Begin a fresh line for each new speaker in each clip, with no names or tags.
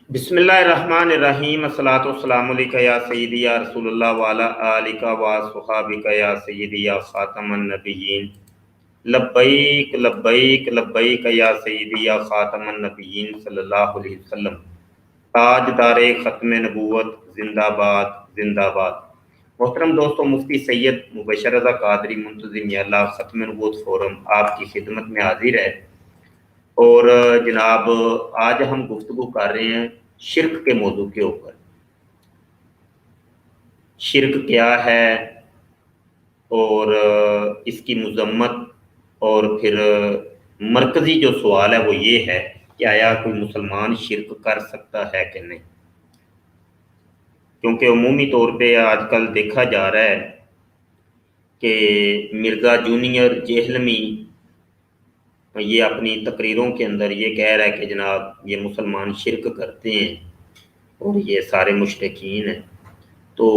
بسم اللہ الرحمن الرحیم الصلاۃ والسلام علیکہ یا سیدی یا رسول اللہ وعلی آلکہ و صحابکہ یا سیدی یا خاتم النبیین لبیک لبیک لبیک یا سیدی یا خاتم النبیین صلی اللہ علیہ وسلم۔ تاج دار ختم نبوت زندہ باد زندہ باد۔ محترم دوستوں، مفتی سید مبشر رضا قادری منتظم اللہ ختم نبوت فورم آپ کی خدمت میں حاضر ہے، اور جناب آج ہم گفتگو کر رہے ہیں شرک کے موضوع کے اوپر۔ شرک کیا ہے اور اس کی مذمت، اور پھر مرکزی جو سوال ہے وہ یہ ہے کہ آیا کوئی مسلمان شرک کر سکتا ہے کہ نہیں، کیونکہ عمومی طور پہ آج کل دیکھا جا رہا ہے کہ مرزا جونیئر جہلمی یہ اپنی تقریروں کے اندر یہ کہہ رہا ہے کہ جناب یہ مسلمان شرک کرتے ہیں اور یہ سارے مشرکین ہیں۔ تو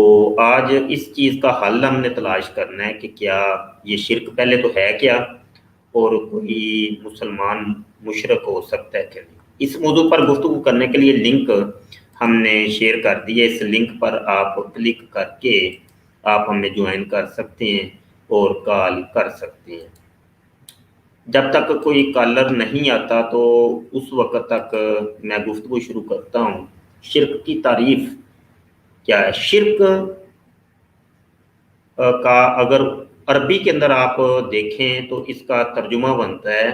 آج اس چیز کا حل ہم نے تلاش کرنا ہے کہ کیا یہ شرک پہلے تو ہے کیا، اور کوئی مسلمان مشرک ہو سکتا ہے کہ نہیں۔ اس موضوع پر گفتگو کرنے کے لیے لنک ہم نے شیئر کر دی ہے، اس لنک پر آپ کلک کر کے آپ ہمیں جوائن کر سکتے ہیں اور کال کر سکتے ہیں۔ جب تک کوئی کالر نہیں آتا تو اس وقت تک میں گفتگو شروع کرتا ہوں۔ شرک کی تعریف کیا ہے؟ شرک کا اگر عربی کے اندر آپ دیکھیں تو اس کا ترجمہ بنتا ہے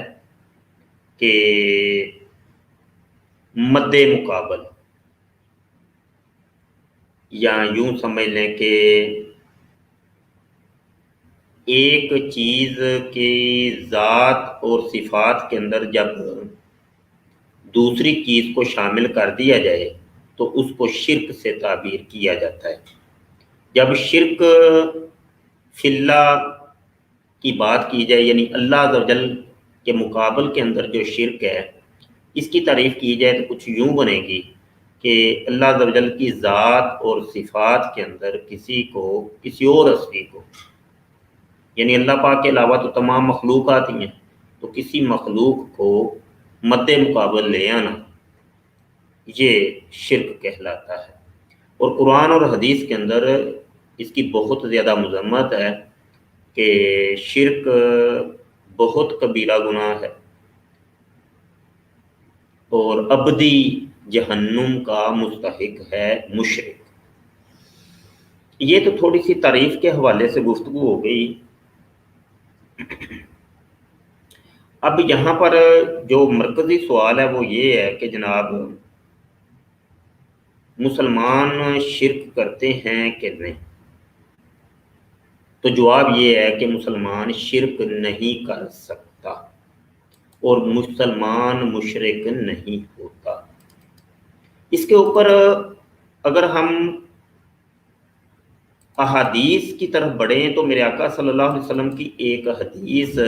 کہ مد مقابل، یا یوں سمجھ لیں کہ ایک چیز کی ذات اور صفات کے اندر جب دوسری چیز کو شامل کر دیا جائے تو اس کو شرک سے تعبیر کیا جاتا ہے۔ جب شرک فی اللہ کی بات کی جائے، یعنی اللہ عز و جل کے مقابل کے اندر جو شرک ہے اس کی تعریف کی جائے تو کچھ یوں بنے گی کہ اللہ عز و جل کی ذات اور صفات کے اندر کسی اور ہستی کو، یعنی اللہ پاک کے علاوہ تو تمام مخلوقات ہی ہیں، تو کسی مخلوق کو مد مقابل لے آنا یہ شرک کہلاتا ہے۔ اور قرآن اور حدیث کے اندر اس کی بہت زیادہ مذمت ہے کہ شرک بہت کبیرہ گناہ ہے اور ابدی جہنم کا مستحق ہے مشرک۔ یہ تو تھوڑی سی تعریف کے حوالے سے گفتگو ہو گئی۔ اب یہاں پر جو مرکزی سوال ہے وہ یہ ہے کہ جناب مسلمان شرک کرتے ہیں کہ نہیں؟ تو جواب یہ ہے کہ مسلمان شرک نہیں کر سکتا اور مسلمان مشرک نہیں ہوتا۔ اس کے اوپر اگر ہم احادیث کی طرف بڑھیں تو میرے آقا صلی اللہ علیہ وسلم کی ایک حدیث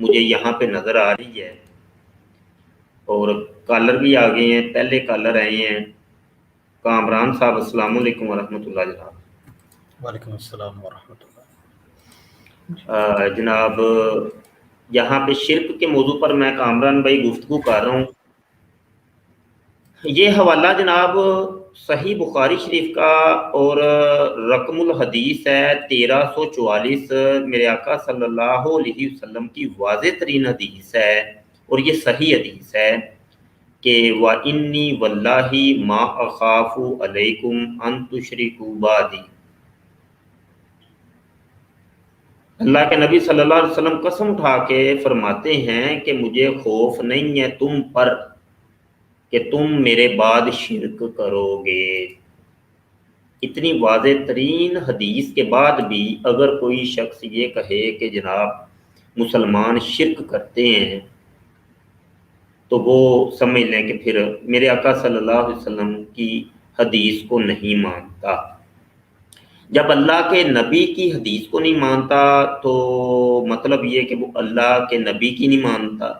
مجھے یہاں پہ نظر آ رہی ہے، اور کالر بھی آ گئے ہیں۔ پہلے کالر آئے ہیں کامران صاحب، السلام علیکم ورحمۃ اللہ جناب۔
وعلیکم السلام ورحمۃ اللہ۔
جناب یہاں پہ شرک کے موضوع پر میں کامران بھائی گفتگو کر رہا ہوں۔ یہ حوالہ جناب صحیح بخاری شریف کا اور رقم الحدیث ہے 1344، میرے آقا صلی اللہ علیہ وسلم کی واضح ترین حدیث ہے، اور یہ صحیح حدیث ہے کہ وَإِنِّي وَاللَّهِ مَا أَخَافُ عَلَيْكُمْ أَن تُشْرِكُوا بَعْدِي۔ اللہ کے نبی صلی اللہ علیہ وسلم قسم اٹھا کے فرماتے ہیں کہ مجھے خوف نہیں ہے تم پر کہ تم میرے بعد شرک کرو گے۔ اتنی واضح ترین حدیث کے بعد بھی اگر کوئی شخص یہ کہے کہ جناب مسلمان شرک کرتے ہیں تو وہ سمجھ لیں کہ پھر میرے آقا صلی اللہ علیہ وسلم کی حدیث کو نہیں مانتا۔ جب اللہ کے نبی کی حدیث کو نہیں مانتا تو مطلب یہ کہ وہ اللہ کے نبی کی نہیں مانتا،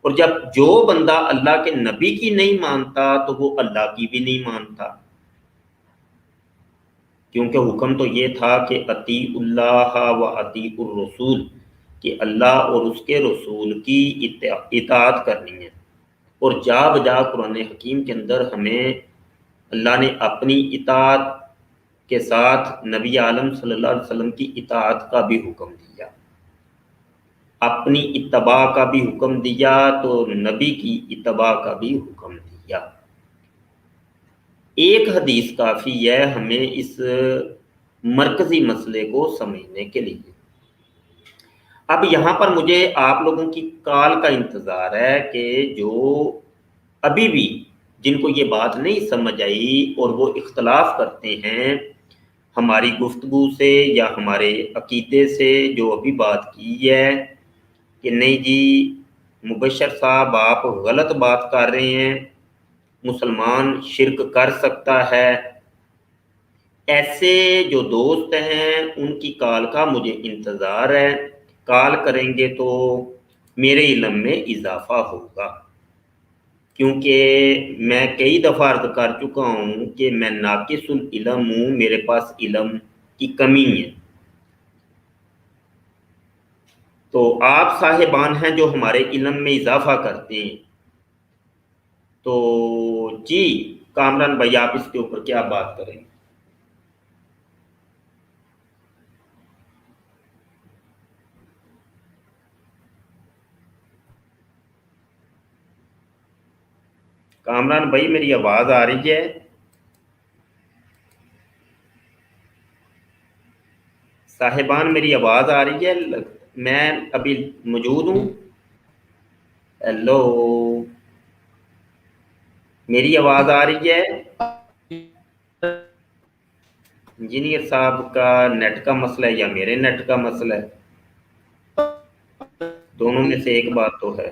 اور جب جو بندہ اللہ کے نبی کی نہیں مانتا تو وہ اللہ کی بھی نہیں مانتا، کیونکہ حکم تو یہ تھا کہ اطیعوا اللہ و اطیعوا الرسول، کہ اللہ اور اس کے رسول کی اطاعت کرنی ہے۔ اور جا بجا قرآن حکیم کے اندر ہمیں اللہ نے اپنی اطاعت کے ساتھ نبی عالم صلی اللہ علیہ وسلم کی اطاعت کا بھی حکم دیا، اپنی اتباع کا بھی حکم دیا، تو نبی کی اتباع کا بھی حکم دیا۔ ایک حدیث کافی ہے ہمیں اس مرکزی مسئلے کو سمجھنے کے لیے۔ اب یہاں پر مجھے آپ لوگوں کی کال کا انتظار ہے کہ جو ابھی بھی جن کو یہ بات نہیں سمجھ آئی اور وہ اختلاف کرتے ہیں ہماری گفتگو سے یا ہمارے عقیدے سے، جو ابھی بات کی ہے کہ نہیں جی مبشر صاحب آپ غلط بات کر رہے ہیں، مسلمان شرک کر سکتا ہے، ایسے جو دوست ہیں ان کی کال کا مجھے انتظار ہے۔ کال کریں گے تو میرے علم میں اضافہ ہوگا، کیونکہ میں کئی دفعہ عرض کر چکا ہوں کہ میں ناقص العلم ہوں، میرے پاس علم کی کمی ہے۔ تو آپ صاحبان ہیں جو ہمارے علم میں اضافہ کرتے ہیں۔ تو جی کامران بھائی آپ اس کے اوپر کیا بات کریں گے؟ کامران بھائی میری آواز آ رہی ہے؟ صاحبان میری آواز آ رہی ہے؟ میں ابھی موجود ہوں۔ ہیلو، میری آواز آ رہی ہے؟ انجینئر صاحب کا نیٹ کا مسئلہ ہے یا میرے نیٹ کا مسئلہ ہے؟ دونوں میں سے ایک بات تو ہے۔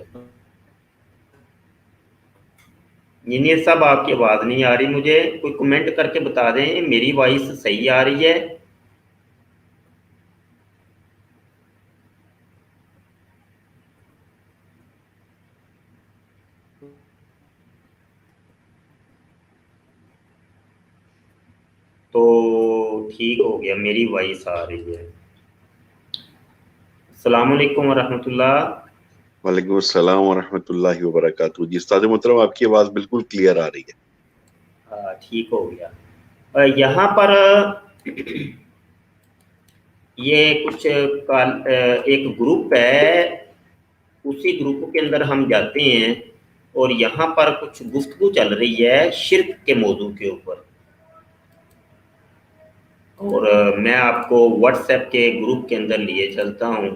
انجینئر صاحب آپ کی آواز نہیں آ رہی، مجھے کوئی کمنٹ کر کے بتا دیں میری وائس صحیح آ رہی ہے؟ تو ٹھیک ہو گیا، میری وائس آ رہی ہے۔ السلام علیکم ورحمۃ اللہ۔
وعلیکم السلام ورحمۃ اللہ وبرکاتہ۔ جی استاد محترم آپ کی آواز بالکل کلیئر آ رہی ہے۔
ٹھیک ہو گیا۔ یہاں پر یہ کچھ ایک گروپ ہے، اسی گروپ کے اندر ہم جاتے ہیں اور یہاں پر کچھ گفتگو چل رہی ہے شرک کے موضوع کے اوپر، اور میں آپ کو واٹس ایپ کے گروپ کے اندر لیے چلتا ہوں۔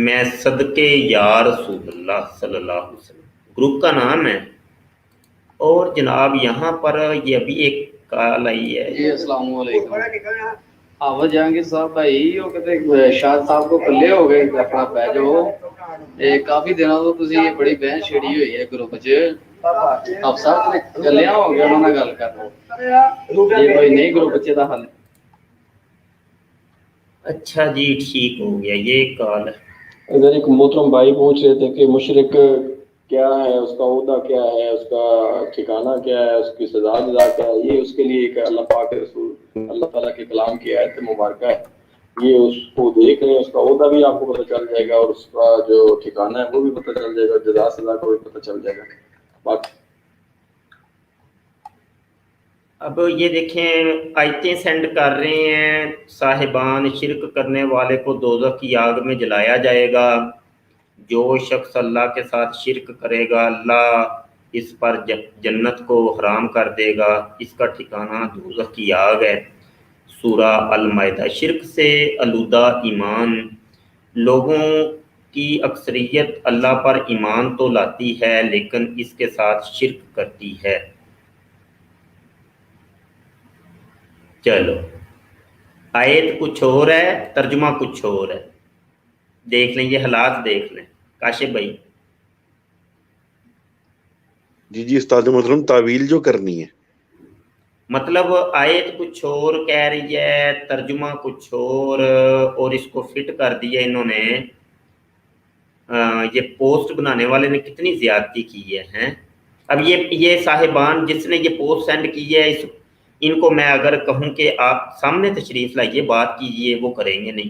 میں صدقے یا رسول اللہ صلی اللہ علیہ وسلم گروپ کا نام ہے۔ اور جناب یہاں پر یہ ابھی ایک کال آئی ہے۔
جی السلام علیکم۔ آواز جہانگیر صاحب بھائی وہ کہتے شاہد صاحب کو کلے ہو گئے اپنا پہ جو کافی دنوں تو تسی یہ بڑی بہن چھڑی ہوئی ہے گروپ چ، اب صاحب کلیا ہو گیا انہوں نے گل کر یہ کوئی نہیں گروپ بچے دا حل۔
اچھا جی ٹھیک ہو گیا، یہ ایک کال ہے۔
ادھر ایک محترم بھائی پوچھ رہے تھے کہ مشرک کیا ہے، اس کا عہدہ کیا ہے، اس کا ٹھکانہ کیا ہے، اس کی سزا جزا کیا ہے۔ یہ اس کے لیے ایک اللہ پاک کے رسول اللہ تعالیٰ کے کلام کی آیت مبارکہ ہے، یہ اس کو دیکھ رہے ہیں، اس کا عہدہ بھی آپ کو پتہ چل جائے گا اور اس کا جو ٹھکانہ ہے وہ بھی پتہ چل جائے گا، جزا سزا کا بھی پتہ چل جائے گا۔ باقی
اب یہ دیکھیں آیتیں سینڈ کر رہے ہیں صاحبان، شرک کرنے والے کو دوزخ کی آگ میں جلایا جائے گا، جو شخص اللہ کے ساتھ شرک کرے گا اللہ اس پر جنت کو حرام کر دے گا، اس کا ٹھکانہ دوزخ کی آگ ہے۔ سورہ المائدہ۔ شرک سے آلودہ ایمان، لوگوں کی اکثریت اللہ پر ایمان تو لاتی ہے لیکن اس کے ساتھ شرک کرتی ہے۔ چلو آیت کچھ اور ہے، ترجمہ کچھ اور ہے، دیکھ لیں، یہ حالات دیکھ لیں کاشف بھائی۔
جی استاد محترم تعویل جو کرنی ہے،
مطلب آیت کچھ اور کہہ رہی ہے، ترجمہ کچھ اور اس کو فٹ کر دیا انہوں نے۔ یہ پوسٹ بنانے والے نے کتنی زیادتی کی ہے۔ اب یہ صاحبان جس نے یہ پوسٹ سینڈ کی ہے، ان کو میں اگر کہوں کہ آپ سامنے تشریف لائیے بات کیجئے، وہ کریں گے نہیں۔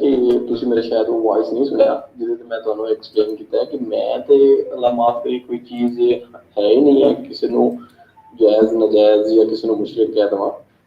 ਕਿ ਤੁਸੀਂ ਮੇਰੇ ਸ਼ਾਇਦ ਉਹ ਵੌਇਸ ਨਹੀਂ ਸੁਣਿਆ ਜਿਹਦੇ ਤੇ ਮੈਂ ਤੁਹਾਨੂੰ ਐਕਸਪਲੇਨ ਕੀਤਾ ਹੈ ਕਿ ਮੈਂ ਤੇ ਅੱਲਾ ਮਾਫ ਕਰੇ ਕੋਈ ਚੀਜ਼ ਹੈ ਹੀ ਨਹੀਂ ਹੈ ਕਿਸੇ ਨੂੰ ਜਾਇਜ਼ ਨਜਾਇਜ਼ ਜਾਂ ਕਿਸੇ ਨੂੰ ਮੁਸ਼ਰਿਕ ਕਹਿ ਦੇਵਾਂ।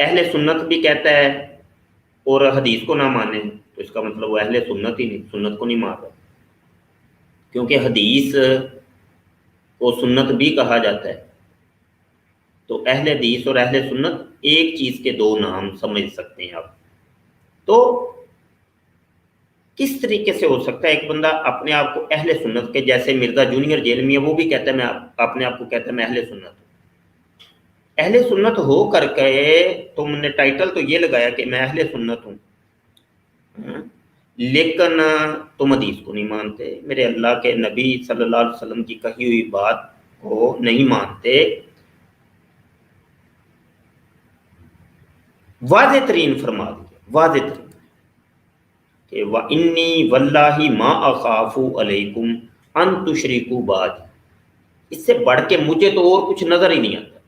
اہل سنت بھی کہتا ہے اور حدیث کو نہ مانے تو اس کا مطلب وہ اہل سنت ہی نہیں، سنت کو نہیں مان رہا، کیونکہ حدیث کو سنت بھی کہا جاتا ہے۔ تو اہل حدیث اور اہل سنت ایک چیز کے دو نام سمجھ سکتے ہیں آپ۔ تو کس طریقے سے ہو سکتا ہے ایک بندہ اپنے آپ کو اہل سنت کے، جیسے مرزا جونیئر جیل میں ہے وہ بھی کہتا ہے میں اپنے آپ کو کہتا ہے میں اہل سنت ہوں۔ اہل سنت ہو کر کے تم نے ٹائٹل تو یہ لگایا کہ میں اہل سنت ہوں، لیکن تم حدیث کو نہیں مانتے، میرے اللہ کے نبی صلی اللہ علیہ وسلم کی کہی ہوئی بات کو نہیں مانتے۔ واضح ترین فرما دیا، واضح ترین کہ وَإِنِّي وَاللَّهِ مَا أَخَافُ عَلَيْكُمْ أَن تُشْرِكُوا بَعْدِي، اس سے بڑھ کے مجھے تو اور کچھ نظر ہی نہیں آتا۔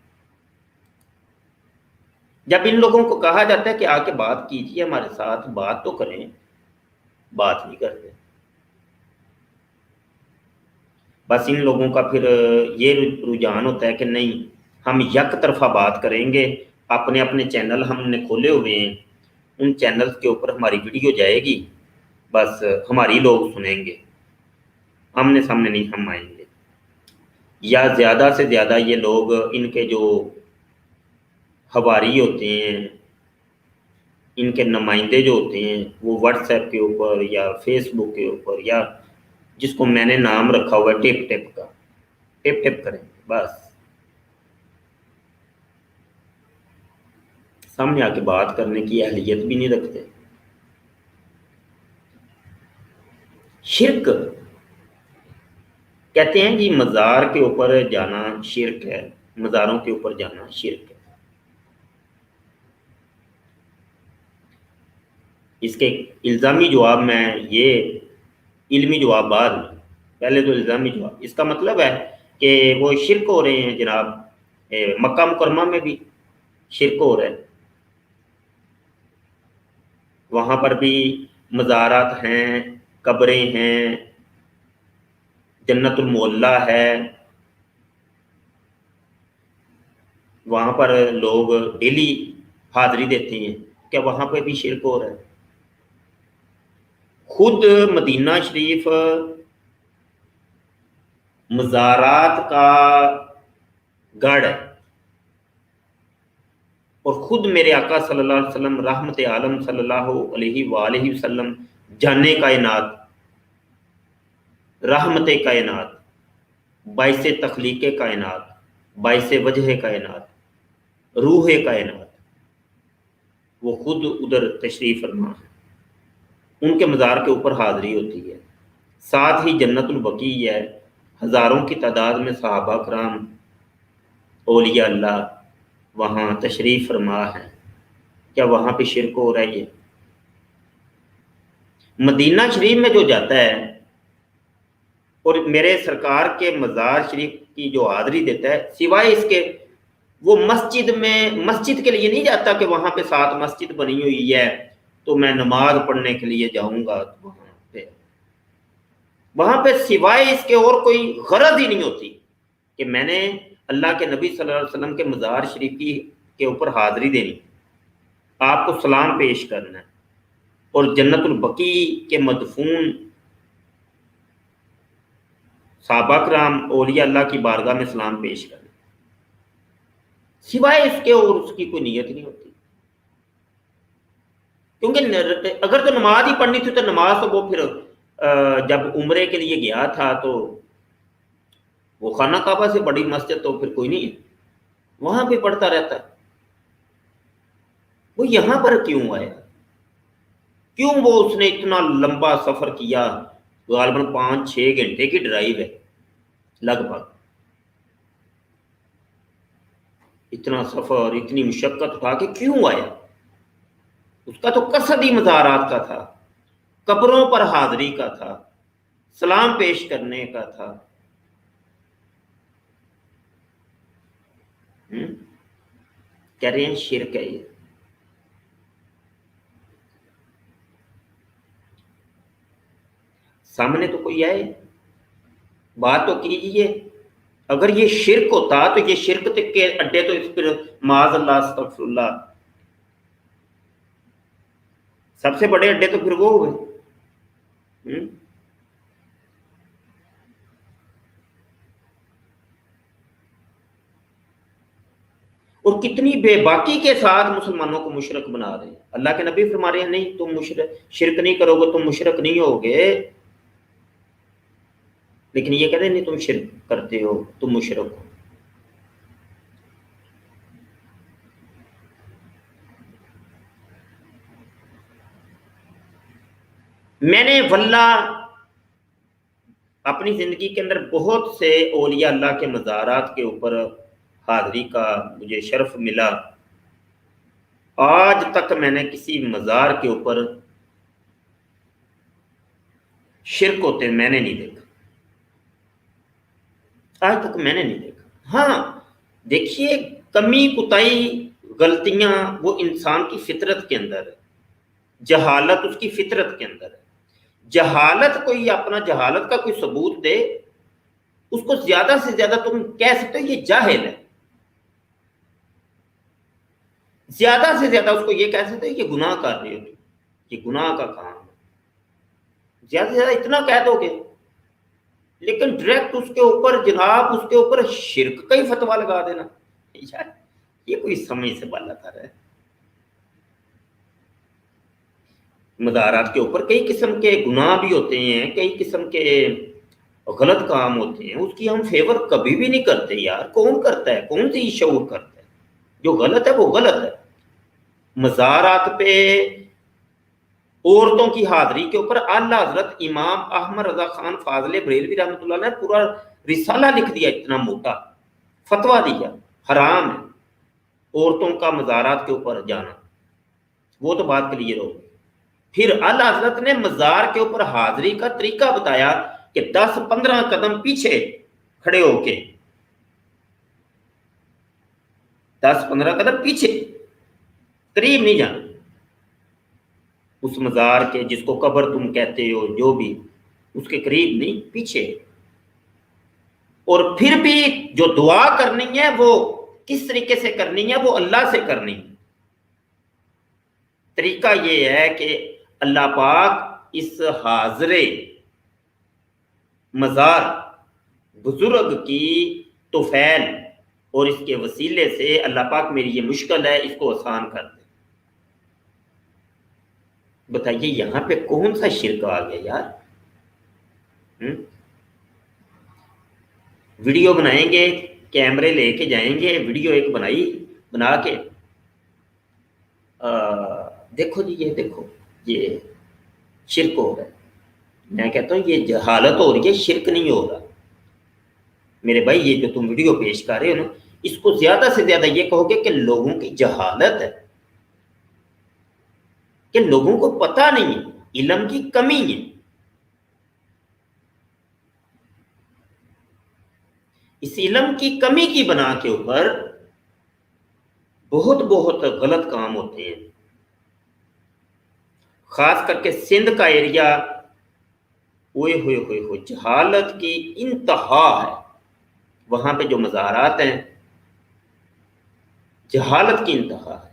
جب ان لوگوں کو کہا جاتا ہے کہ آ کے بات کیجیے ہمارے ساتھ، بات تو کریں، بات نہیں کرتے۔ بس ان لوگوں کا پھر یہ رجحان ہوتا ہے کہ نہیں ہم یک طرفہ بات کریں گے، اپنے اپنے چینل ہم نے کھولے ہوئے ہیں، ان چینلز کے اوپر ہماری ویڈیو جائے گی، بس ہماری لوگ سنیں گے، آمنے سامنے نہیں ہم آئیں گے۔ یا زیادہ سے زیادہ یہ لوگ ان کے جو حواری ہوتے ہیں، ان کے نمائندے جو ہوتے ہیں، وہ واٹس ایپ کے اوپر یا فیس بک کے اوپر یا جس کو میں نے نام رکھا ہوا ہے ٹپ ٹپ کا، ٹپ ٹپ کریں بس، سامنے آ کے بات کرنے کی اہلیت بھی نہیں رکھتے۔ شرک کہتے ہیں جی مزار کے اوپر جانا شرک ہے، مزاروں کے اوپر جانا شرک ہے۔ اس کے الزامی جواب میں، یہ علمی جواب بعد میں، پہلے تو الزامی جواب، اس کا مطلب ہے کہ وہ شرک ہو رہے ہیں جناب، مکہ مکرمہ میں بھی شرک ہو رہا ہے، وہاں پر بھی مزارات ہیں، قبریں ہیں، جنت المعلیٰ ہے، وہاں پر لوگ ڈیلی حاضری دیتے ہیں، کیا وہاں پہ بھی شرک ہو رہا ہے؟ خود مدینہ شریف مزارات کا گڑھ ہے، اور خود میرے آقا صلی اللہ علیہ وسلم رحمت عالم صلی اللہ علیہ وآلہ وسلم جانے کائنات، رحمت کائنات، باعث تخلیق کائنات، باعث وجہ کائنات، روح کائنات، وہ خود ادھر تشریف فرما ہے، ان کے مزار کے اوپر حاضری ہوتی ہے۔ ساتھ ہی جنت البقیع ہے، ہزاروں کی تعداد میں صحابہ کرام، اولیاء اللہ وہاں تشریف فرما ہے، کیا وہاں پہ شرک ہو رہی ہے؟ مدینہ شریف میں جو جاتا ہے اور میرے سرکار کے مزار شریف کی جو حاضری دیتا ہے، سوائے اس کے وہ مسجد کے لیے نہیں جاتا کہ وہاں پہ ساتھ مسجد بنی ہوئی ہے تو میں نماز پڑھنے کے لیے جاؤں گا، وہاں پہ سوائے اس کے اور کوئی غرض ہی نہیں ہوتی کہ میں نے اللہ کے نبی صلی اللہ علیہ وسلم کے مزار شریف کے اوپر حاضری دینی، آپ کو سلام پیش کرنا ہے، اور جنت البقیع کے مدفون صحابہ کرام اولیاء اللہ کی بارگاہ میں سلام پیش کرنا، سوائے اس کے اور اس کی کوئی نیت نہیں ہوتی۔ کیونکہ اگر تو نماز ہی پڑھنی تھی تو نماز تو وہ پھر جب عمرے کے لیے گیا تھا تو وہ خانہ کعبہ سے بڑی مسجد تو پھر کوئی نہیں ہے، وہاں پہ پڑھتا رہتا ہے۔ وہ یہاں پر کیوں آیا؟ کیوں وہ اس نے اتنا لمبا سفر کیا؟ غالباً 5-6 گھنٹے کی ڈرائیو ہے لگ بھگ، اتنا سفر، اتنی مشقت اٹھا کے کیوں آیا؟ اس کا تو قصد ہی مزارات کا تھا، قبروں پر حاضری کا تھا، سلام پیش کرنے کا تھا۔ کہہ رہے ہیں شرک ہے یہ۔ سامنے تو کوئی آئے، بات تو کیجیے۔ اگر یہ شرک ہوتا تو یہ شرک کے اڈے تو اس پر معاذ اللہ استغفر اللہ سب سے بڑے اڈے تو پھر وہ ہوئے. اور کتنی بے باکی کے ساتھ مسلمانوں کو مشرک بنا رہے ہیں. اللہ کے نبی فرما رہے ہیں نہیں تم شرک نہیں کرو گے تم مشرک نہیں ہوگے، لیکن یہ کہتے ہیں نہیں تم شرک کرتے ہو تم مشرک ہو. میں نے واللہ اپنی زندگی کے اندر بہت سے اولیاء اللہ کے مزارات کے اوپر حاضری کا مجھے شرف ملا. آج تک میں نے کسی مزار کے اوپر شرک ہوتے میں نے نہیں دیکھا، آج تک میں نے نہیں دیکھا. ہاں دیکھیے کمی کوتاہی غلطیاں وہ انسان کی فطرت کے اندر ہے، جہالت اس کی فطرت کے اندر ہے. جہالت کوئی اپنا جہالت کا کوئی ثبوت دے اس کو زیادہ سے زیادہ تم کہہ سکتے ہو یہ جاہل ہے، زیادہ سے زیادہ اس کو یہ کہہ سکتے ہو یہ گناہ کر رہے ہو، یہ گناہ کا کام ہے، زیادہ سے زیادہ اتنا کہہ دو گے. لیکن ڈائریکٹ اس کے اوپر جناب اس کے اوپر شرک کا ہی فتویٰ لگا دینا، یار یہ کوئی سمجھ سے بالا تر ہے. مزارات کے اوپر کئی قسم کے گناہ بھی ہوتے ہیں، کئی قسم کے غلط کام ہوتے ہیں، اس کی ہم فیور کبھی بھی نہیں کرتے. یار کون کرتا ہے، کون سی شعور کرتا ہے؟ جو غلط ہے وہ غلط ہے. مزارات پہ عورتوں کی حاضری کے اوپر اعلیٰ حضرت امام احمد رضا خان فاضل بریلوی رحمۃ اللہ نے پورا رسالہ لکھ دیا، اتنا موٹا فتویٰ دیا حرام ہے عورتوں کا مزارات کے اوپر جانا. وہ تو بات کلیئر ہو گئی. پھر اعلیٰ حضرت نے مزار کے اوپر حاضری کا طریقہ بتایا کہ 10-15 قدم پیچھے کھڑے ہو کے 10-15 قدم پیچھے، قریب نہیں جانا اس مزار کے، جس کو قبر تم کہتے ہو جو بھی، اس کے قریب نہیں، پیچھے. اور پھر بھی جو دعا کرنی ہے وہ کس طریقے سے کرنی ہے، وہ اللہ سے کرنی ہے. طریقہ یہ ہے کہ اللہ پاک اس حاضرے مزار بزرگ کی توفیل اور اس کے وسیلے سے اللہ پاک میری یہ مشکل ہے اس کو آسان کر دے. بتائیے یہاں پہ کون سا شرک آ گیا یار؟ ویڈیو بنائیں گے، کیمرے لے کے جائیں گے، ویڈیو ایک بنا کے دیکھو جی یہ دیکھو یہ شرک ہو رہا ہے. میں کہتا ہوں یہ جہالت ہو رہی ہے، شرک نہیں ہو رہا. میرے بھائی یہ جو تم ویڈیو پیش کر رہے ہو نا، اس کو زیادہ سے زیادہ یہ کہو گے کہ لوگوں کی جہالت ہے، کہ لوگوں کو پتہ نہیں ہے، علم کی کمی ہے. اس علم کی کمی کی بنا کے اوپر بہت بہت غلط کام ہوتے ہیں. خاص کر کے سندھ کا ایریا ہوئے ہوئے ہوئے ہوئے جہالت کی انتہا ہے. وہاں پہ جو مزارات ہیں جہالت کی انتہا ہے.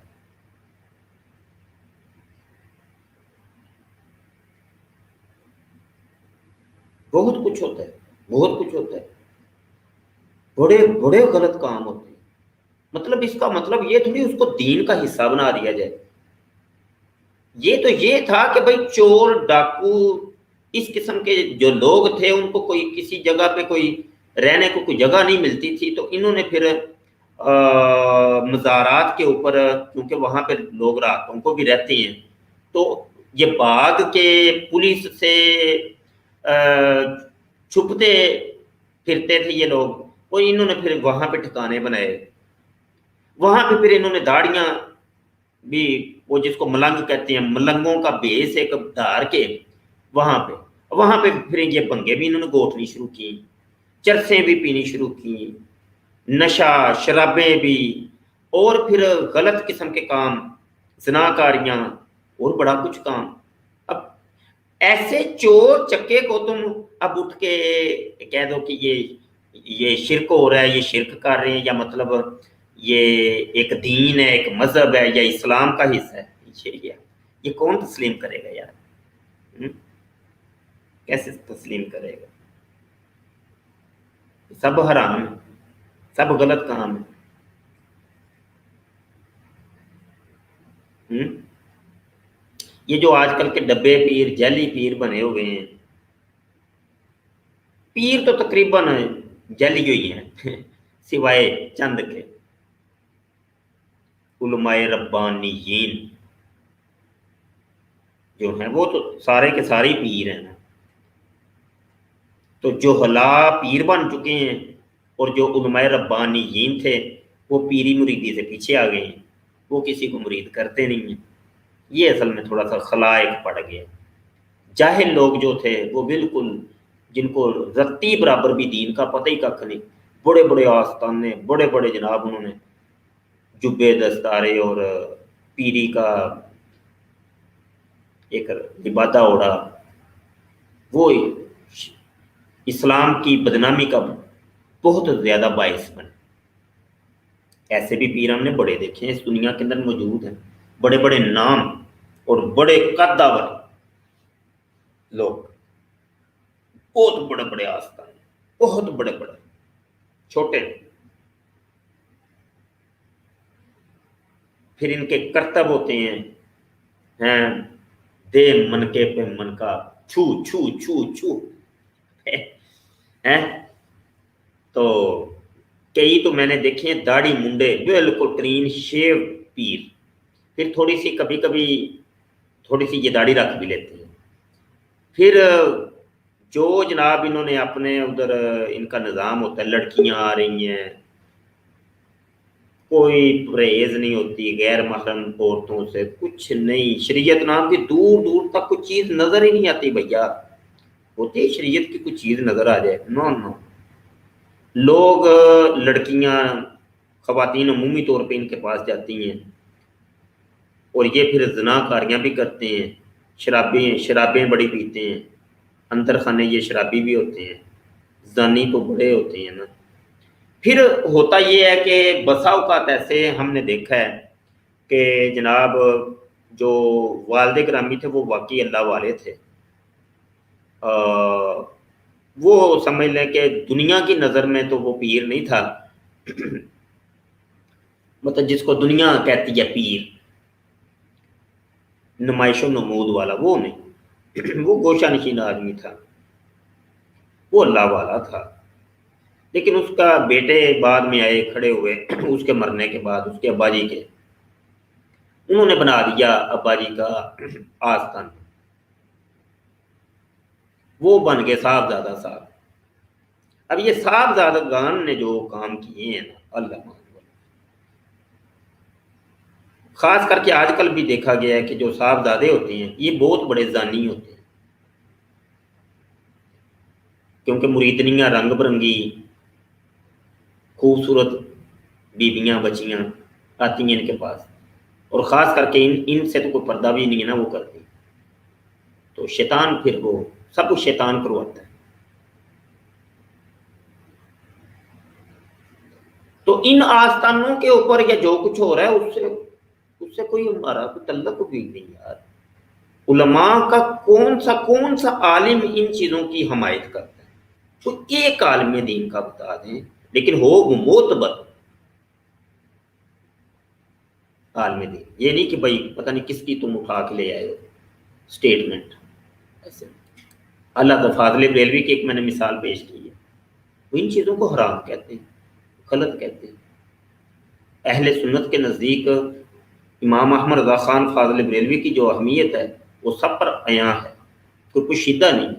بہت کچھ ہوتا ہے، بہت کچھ ہوتا ہے، بڑے بڑے غلط کام ہوتے ہیں. مطلب اس کا مطلب یہ تھوڑی اس کو دین کا حصہ بنا دیا جائے. یہ تو یہ تھا کہ بھئی چور ڈاکو اس قسم کے جو لوگ تھے ان کو کوئی کسی جگہ پہ کوئی رہنے کو کوئی جگہ نہیں ملتی تھی، تو انہوں نے پھر مزارات کے اوپر، کیونکہ وہاں پہ لوگ راتوں کو بھی رہتے ہیں، تو یہ باغ کے پولیس سے چھپتے پھرتے تھے یہ لوگ، اور انہوں نے پھر وہاں پہ ٹھکانے بنائے. وہاں پہ پھر انہوں نے داڑیاں بھی، وہ جس کو ملنگ کہتے ہیں، ملنگوں کا بیس ایک دھار کے وہاں پہ پھر یہ بنگے بھی انہوں نے گوٹنی شروع کی، چرسیں بھی پینی شروع کی، نشہ شرابیں بھی، اور پھر غلط قسم کے کام، زناکاریاں اور بڑا کچھ کام. اب ایسے چور چکے کو تم اب اٹھ کے کہہ دو کہ یہ شرک ہو رہا ہے، یہ شرک کر رہے ہیں، یا مطلب یہ ایک دین ہے، ایک مذہب ہے، یا اسلام کا حصہ ہے. یہ کون تسلیم کرے گا یار؟ کیسے تسلیم کرے گا؟ سب حرام ہے، سب غلط کام ہے۔ یہ جو آج کل کے ڈبے پیر، جعلی پیر بنے ہوئے ہیں، پیر تو تقریباً جعلی ہوئی ہیں سوائے چند کے علماء ربانیین جو ہیں، وہ تو سارے کے سارے پیر ہیں نا۔ تو جو حلا پیر بن چکے ہیں اور جو علماء ربانیین تھے وہ پیری مریدی سے پیچھے آ گئے ہیں، وہ کسی کو مرید کرتے نہیں ہیں۔ یہ اصل میں تھوڑا سا خلائق پڑ گیا۔ جاہل لوگ جو تھے وہ بالکل، جن کو رتی برابر بھی دین کا پتہ ہی کھ نہیں، بڑے بڑے آستانے، بڑے بڑے جناب انہوں نے جبے دستارے اور پیری کا ایک لبادہ اوڑا، وہ اسلام کی بدنامی کا بہت زیادہ باعث بنے۔ ایسے بھی پیر ہم نے بڑے دیکھے ہیں، اس دنیا کے اندر موجود ہیں، بڑے بڑے نام اور بڑے قدور لوگ، بہت بڑے بڑے آستان، بہت بڑے بڑے، چھوٹے۔ پھر ان کے کرتب ہوتے ہیں دے منکے پہ منکا چھو چھو چھو چھو تو کئی تو میں نے دیکھے ہیں داڑھی منڈے بالکل کلین شیو پیر، پھر تھوڑی سی کبھی کبھی تھوڑی سی یہ داڑھی رکھ بھی لیتے ہیں۔ پھر جو جناب انہوں نے اپنے ادھر ان کا نظام ہوتا ہے، لڑکیاں آ رہی ہیں، کوئی پرہیز نہیں ہوتی غیر محرم عورتوں سے، کچھ نہیں، شریعت نام کی دور دور تک کوئی چیز نظر ہی نہیں آتی بھیا۔ ہوتی شریعت کی کوئی چیز نظر آ جائے؟ نو نو۔ لوگ، لڑکیاں، خواتین عمومی طور پہ ان کے پاس جاتی ہیں اور یہ پھر زنا کاریاں بھی کرتے ہیں، شرابیں بڑی پیتے ہیں، اندر خانے یہ شرابی بھی ہوتے ہیں، زانی تو بڑے ہوتے ہیں نا۔ پھر ہوتا یہ ہے کہ بسا اوقات ایسے ہم نے دیکھا ہے کہ جناب جو والد گرامی تھے وہ واقعی اللہ والے تھے، وہ سمجھ لیں کہ دنیا کی نظر میں تو وہ پیر نہیں تھا، مطلب جس کو دنیا کہتی ہے پیر، نمائش و نمود والا، وہ نہیں، وہ گوشہ نشین آدمی تھا، وہ اللہ والا تھا۔ لیکن اس کا بیٹے بعد میں آئے کھڑے ہوئے اس کے مرنے کے بعد، اس کے ابا جی کے، انہوں نے بنا دیا ابا جی کا آستان، وہ بن گئے صاحبزادہ صاحب۔ اب یہ صاحبزادگان نے جو کام کیے ہیں نا، اللہ مان، خاص کر کے آج کل بھی دیکھا گیا ہے کہ جو صاحبزادے ہوتے ہیں یہ بہت بڑے زانی ہوتے ہیں، کیونکہ مریدنیاں رنگ برنگی خوبصورت بیویاں بچیاں آتی ہیں ان کے پاس، اور خاص کر کے ان سے تو کوئی پردہ بھی نہیں ہے نا وہ کرتی، تو شیطان پھر وہ سب کچھ شیطان کرواتا ہے۔ تو ان آستانوں کے اوپر یا جو کچھ ہو رہا ہے اس سے کوئی ہمارا کوئی تعلق بھی نہیں یار۔ علماء کا کون سا عالم ان چیزوں کی حمایت کرتا ہے؟ کوئی ایک عالم دین کا بتا دیں، لیکن ہو وہ معتبر عالم دین، یہ نہیں کہ بھائی پتہ نہیں کس کی تم اٹھا کے لے آئے ہو اسٹیٹمنٹ ایسے۔ اللہ کا فاضل بریلوی کی ایک میں نے مثال پیش کی ہے، وہ ان چیزوں کو حرام کہتے ہیں، غلط کہتے ہیں۔ اہل سنت کے نزدیک امام احمد رضا خان فاضل بریلوی کی جو اہمیت ہے وہ سب پر عیاں ہے، کوئی پوشیدہ نہیں۔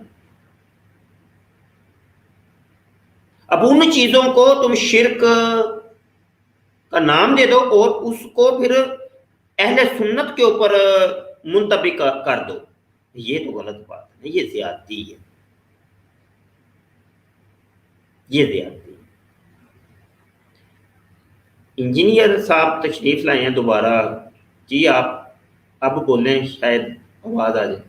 اب ان چیزوں کو تم شرک کا نام دے دو اور اس کو پھر اہل سنت کے اوپر منطبق کر دو، یہ تو غلط بات ہے، یہ زیادتی ہے، یہ زیادتی ہے۔ انجینئر صاحب تشریف لائے ہیں دوبارہ، جی آپ اب بولیں، شاید آواز آ جائے۔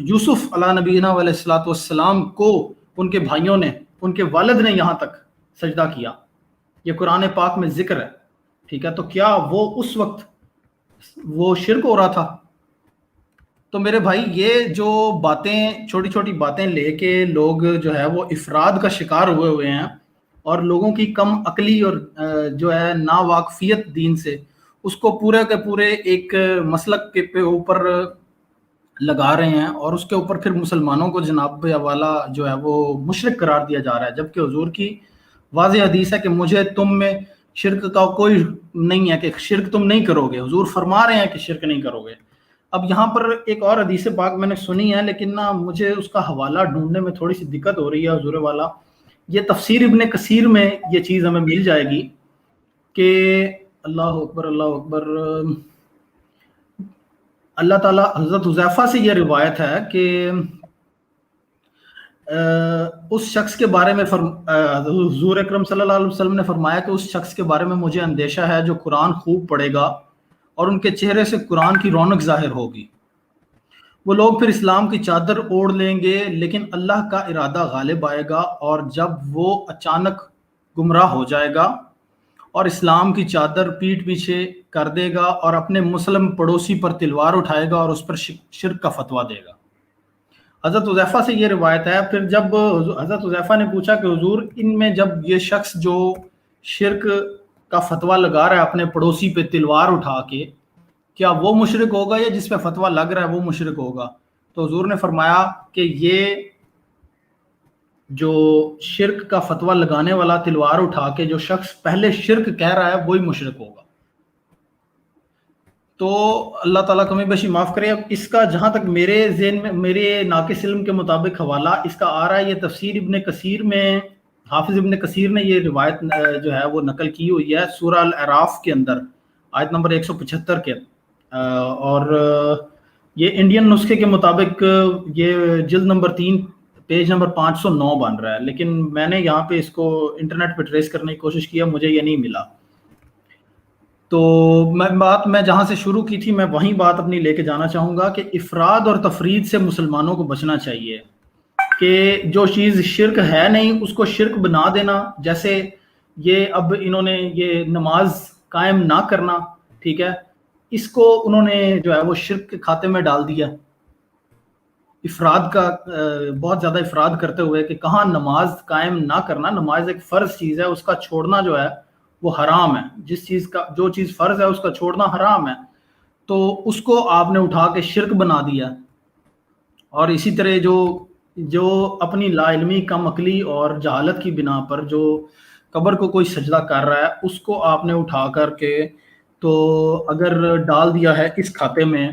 یوسف علیہ نبینا علیہ الصلوۃ والسلام کو ان کے بھائیوں نے، ان کے والد نے یہاں تک سجدہ کیا، یہ قرآن پاک میں ذکر ہے، ٹھیک ہے؟ تو کیا وہ اس وقت وہ شرک ہو رہا تھا؟ تو میرے بھائی یہ جو باتیں، چھوٹی چھوٹی باتیں لے کے لوگ جو ہے وہ افراد کا شکار ہوئے ہوئے ہیں، اور لوگوں کی کم عقلی اور جو ہے نا واقفیت دین سے، اس کو پورے کے پورے ایک مسلک کے اوپر لگا رہے ہیں، اور اس کے اوپر پھر مسلمانوں کو جناب والا جو ہے وہ مشرک قرار دیا جا رہا ہے، جبکہ حضور کی واضح حدیث ہے کہ مجھے تم میں شرک کا کوئی نہیں ہے، کہ شرک تم نہیں کرو گے، حضور فرما رہے ہیں کہ شرک نہیں کرو گے۔ اب یہاں پر ایک اور حدیث پاک میں نے سنی ہے، لیکن نا مجھے اس کا حوالہ ڈھونڈنے میں تھوڑی سی دقت ہو رہی ہے حضور والا۔ یہ تفسیر ابن کثیر میں یہ چیز ہمیں مل جائے گی کہ اللہ اکبر اللہ اکبر، اللہ تعالیٰ، حضرت حذیفہ سے یہ روایت ہے کہ اس شخص کے بارے میں حضور اکرم صلی اللہ علیہ وسلم نے فرمایا کہ اس شخص کے بارے میں مجھے اندیشہ ہے جو قرآن خوب پڑھے گا اور ان کے چہرے سے قرآن کی رونق ظاہر ہوگی۔ وہ لوگ پھر اسلام کی چادر اوڑھ لیں گے، لیکن اللہ کا ارادہ غالب آئے گا، اور جب وہ اچانک گمراہ ہو جائے گا اور اسلام کی چادر پیٹھ پیچھے کر دے گا اور اپنے مسلم پڑوسی پر تلوار اٹھائے گا اور اس پر شرک کا فتویٰ دے گا۔ حضرت حذیفہ سے یہ روایت ہے۔ پھر جب حضرت حذیفہ نے پوچھا کہ حضور، ان میں جب یہ شخص جو شرک کا فتویٰ لگا رہا ہے اپنے پڑوسی پہ تلوار اٹھا کے، کیا وہ مشرک ہوگا یا جس پہ فتویٰ لگ رہا ہے وہ مشرک ہوگا؟ تو حضور نے فرمایا کہ یہ جو شرک کا فتویٰ لگانے والا تلوار اٹھا کے جو شخص پہلے شرک کہہ رہا ہے وہی مشرک ہوگا۔ تو اللہ تعالیٰ کمی بیشی معاف کرے۔ اب اس کا جہاں تک میرے ذہن میں، میرے ناقص علم کے مطابق حوالہ اس کا آ رہا ہے، یہ تفسیر ابن کثیر میں حافظ ابن کثیر نے یہ روایت جو ہے وہ نقل کی ہوئی ہے سورہ الاعراف کے اندر، آیت نمبر 175 کے، اور یہ انڈین نسخے کے مطابق یہ جلد نمبر 3 پیج نمبر 509 بن رہا ہے، لیکن میں نے یہاں پہ اس کو انٹرنیٹ پہ ٹریس کرنے کی کوشش کیا، مجھے یہ نہیں ملا۔ تو میں جہاں سے شروع کی تھی میں وہیں بات اپنی لے کے جانا چاہوں گا کہ افراد اور تفرید سے مسلمانوں کو بچنا چاہیے، کہ جو چیز شرک ہے نہیں اس کو شرک بنا دینا، جیسے یہ اب انہوں نے یہ نماز قائم نہ کرنا، ٹھیک ہے، اس کو انہوں نے جو ہے وہ شرک کے کھاتے میں ڈال دیا، افراد کا بہت زیادہ افراد کرتے ہوئے کہ کہاں نماز قائم نہ کرنا، نماز ایک فرض چیز ہے، اس کا چھوڑنا جو ہے وہ حرام ہے، جس چیز کا جو چیز فرض ہے اس کا چھوڑنا حرام ہے، تو اس کو آپ نے اٹھا کے شرک بنا دیا۔ اور اسی طرح جو اپنی لا علمی، کم عقلی اور جہالت کی بنا پر جو قبر کو کوئی سجدہ کر رہا ہے اس کو آپ نے اٹھا کر کے تو اگر ڈال دیا ہے اس کھاتے میں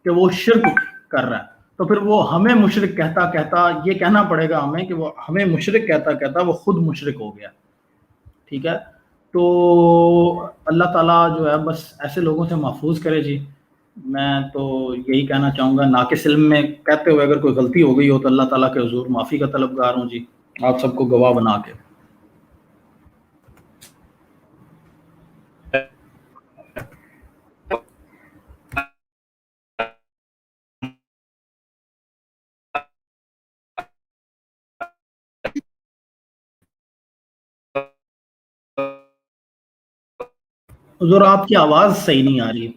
کہ وہ شرک کر رہا ہے، تو پھر وہ ہمیں مشرک کہتا یہ کہنا پڑے گا ہمیں کہ وہ ہمیں مشرک کہتا وہ خود مشرک ہو گیا، ٹھیک ہے؟ تو اللہ تعالیٰ جو ہے بس ایسے لوگوں سے محفوظ کرے جی۔ میں تو یہی کہنا چاہوں گا، ناقص علم میں کہتے ہوئے اگر کوئی غلطی ہو گئی ہو تو اللہ تعالیٰ کے حضور معافی کا طلبگار ہوں جی، آپ سب کو گواہ بنا کے۔ حضور آپ کی آواز صحیح نہیں آ رہی۔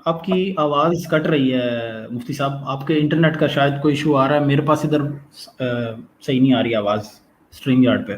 آپ کی آواز کٹ رہی ہے مفتی صاحب، آپ کے انٹرنیٹ کا شاید کوئی ایشو آ رہا ہے، میرے پاس ادھر صحیح نہیں آ رہی آواز اسٹریم یارڈ پہ۔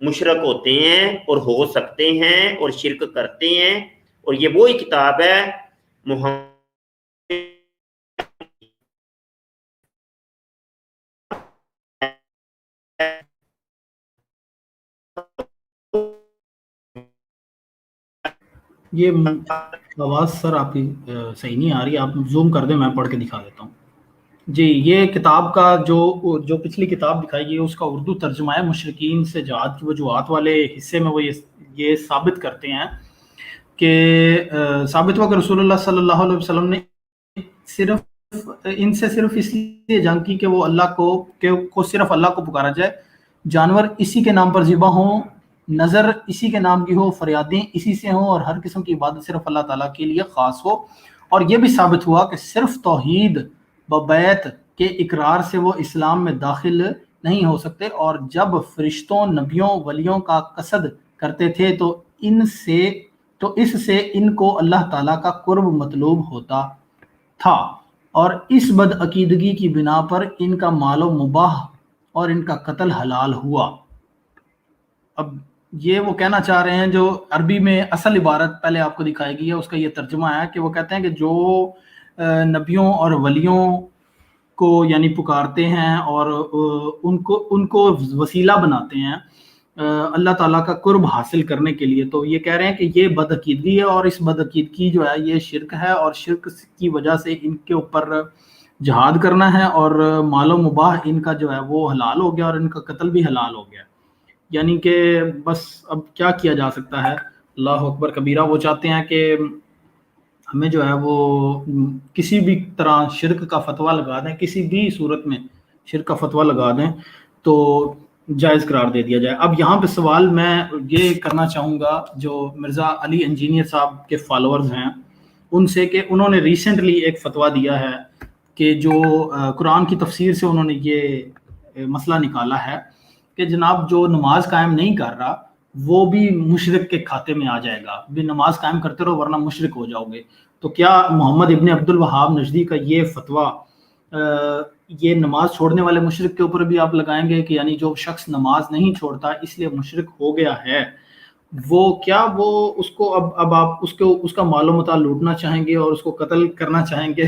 مشرک ہوتے ہیں اور ہو سکتے ہیں اور شرک کرتے ہیں، اور یہ وہی کتاب ہے محمد
یہ آواز سر آپ کی صحیح نہیں آ رہی، آپ زوم کر دیں، میں پڑھ کے دکھا دیتا ہوں. جی، یہ کتاب کا جو پچھلی کتاب دکھائی گئی ہے اس کا اردو ترجمہ ہے. مشرکین سے جہاد کی وجوہات والے حصے میں وہ یہ ثابت کرتے ہیں کہ ثابت ہوا کہ رسول اللہ صلی اللہ علیہ وسلم نے ان سے صرف اس لیے جنگ کی کہ وہ اللہ کو صرف اللہ کو پکارا جائے، جانور اسی کے نام پر ذبح ہوں، نظر اسی کے نام کی ہو، فریادیں اسی سے ہوں، اور ہر قسم کی عبادت صرف اللہ تعالیٰ کے لیے خاص ہو. اور یہ بھی ثابت ہوا کہ صرف توحید بیت کے اقرار سے وہ اسلام میں داخل نہیں ہو سکتے، اور جب فرشتوں، نبیوں، ولیوں کا قصد کرتے تھے تو اس سے ان کو اللہ تعالیٰ کا قرب مطلوب ہوتا تھا، اور اس بد عقیدگی کی بنا پر ان کا مال و مباح اور ان کا قتل حلال ہوا. اب یہ وہ کہنا چاہ رہے ہیں جو عربی میں اصل عبارت پہلے آپ کو دکھائی گئی ہے، اس کا یہ ترجمہ ہے کہ وہ کہتے ہیں کہ جو نبیوں اور ولیوں کو یعنی پکارتے ہیں اور ان کو وسیلہ بناتے ہیں اللہ تعالیٰ کا قرب حاصل کرنے کے لیے، تو یہ کہہ رہے ہیں کہ یہ بدعقیدگی ہے، اور اس بدعقیدگی جو ہے یہ شرک ہے، اور شرک کی وجہ سے ان کے اوپر جہاد کرنا ہے، اور مال و مباح ان کا جو ہے وہ حلال ہو گیا، اور ان کا قتل بھی حلال ہو گیا. یعنی کہ بس اب کیا کیا جا سکتا ہے. اللہ اکبر کبیرہ. وہ چاہتے ہیں کہ ہمیں جو ہے وہ کسی بھی طرح شرک کا فتویٰ لگا دیں، کسی بھی صورت میں شرک کا فتویٰ لگا دیں تو جائز قرار دے دیا جائے. اب یہاں پہ سوال میں یہ کرنا چاہوں گا جو مرزا علی انجینئر صاحب کے فالوورز ہیں ان سے، کہ انہوں نے ریسنٹلی ایک فتویٰ دیا ہے کہ جو قرآن کی تفسیر سے انہوں نے یہ مسئلہ نکالا ہے کہ جناب جو نماز قائم نہیں کر رہا وہ بھی مشرک کے کھاتے میں آ جائے گا، بھی نماز قائم کرتے رہو ورنہ مشرک ہو جاؤ گے. تو کیا محمد ابن عبد الوہاب نجدی کا یہ فتویٰ یہ نماز چھوڑنے والے مشرک کے اوپر بھی آپ لگائیں گے کہ یعنی جو شخص نماز نہیں چھوڑتا اس لیے مشرک ہو گیا ہے، وہ کیا وہ اس کو اب آپ اس کا مال و متاع لوٹنا چاہیں گے اور اس کو قتل کرنا چاہیں گے؟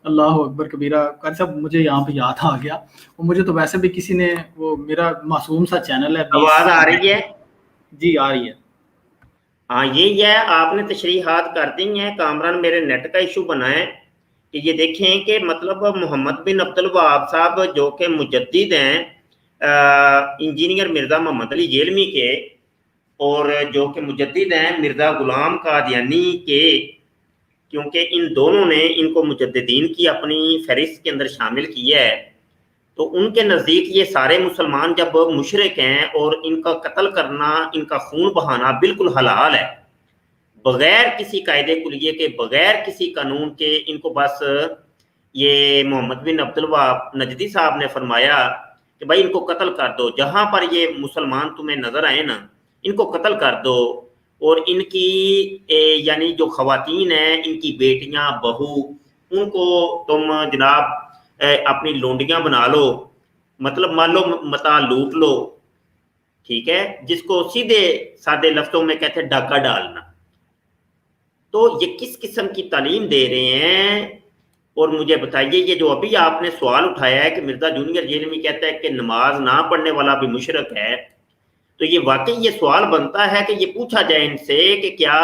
اللہ اکبر کبیرہ. قاری صاحب مجھے یہاں پہ یاد آ گیا، اور مجھے تو ویسے بھی کسی نے وہ میرا معصوم سا چینل ہے.
آواز آ رہی ہے؟
جی آ رہی ہے.
ہاں یہی ہے، آپ نے تشریحات کر دی ہیں. کامران میرے نیٹ کا ایشو بنا ہے کہ یہ دیکھیں کہ مطلب محمد بن عبد الوہاب صاحب جو کہ مجدد ہیں انجینئر مرزا محمد علی جیلمی کے، اور جو کہ مجدد ہیں مرزا غلام قادیانی کے، کیونکہ ان دونوں نے ان کو مجددین کی اپنی فہرست کے اندر شامل کیا ہے، تو ان کے نزدیک یہ سارے مسلمان جب مشرک ہیں اور ان کا قتل کرنا، ان کا خون بہانا بالکل حلال ہے، بغیر کسی قاعدے کلیے کے، بغیر کسی قانون کے. ان کو بس یہ محمد بن عبد الوہاب نجدی صاحب نے فرمایا کہ بھائی ان کو قتل کر دو، جہاں پر یہ مسلمان تمہیں نظر آئے نا ان کو قتل کر دو، اور ان کی یعنی جو خواتین ہیں، ان کی بیٹیاں، بہو، ان کو تم جناب اپنی لونڈیاں بنا لو، مطلب مال و متاع لوٹ لو، ٹھیک ہے، جس کو سیدھے سادے لفظوں میں کہتے ہیں ڈاکہ ڈالنا. تو یہ کس قسم کی تعلیم دے رہے ہیں؟ اور مجھے بتائیے یہ جو ابھی آپ نے سوال اٹھایا ہے کہ مرزا جونیئر جیلمی کہتا ہے کہ نماز نہ پڑھنے والا بھی مشرک ہے، تو یہ واقعی یہ سوال بنتا ہے کہ یہ پوچھا جائے ان سے کہ کیا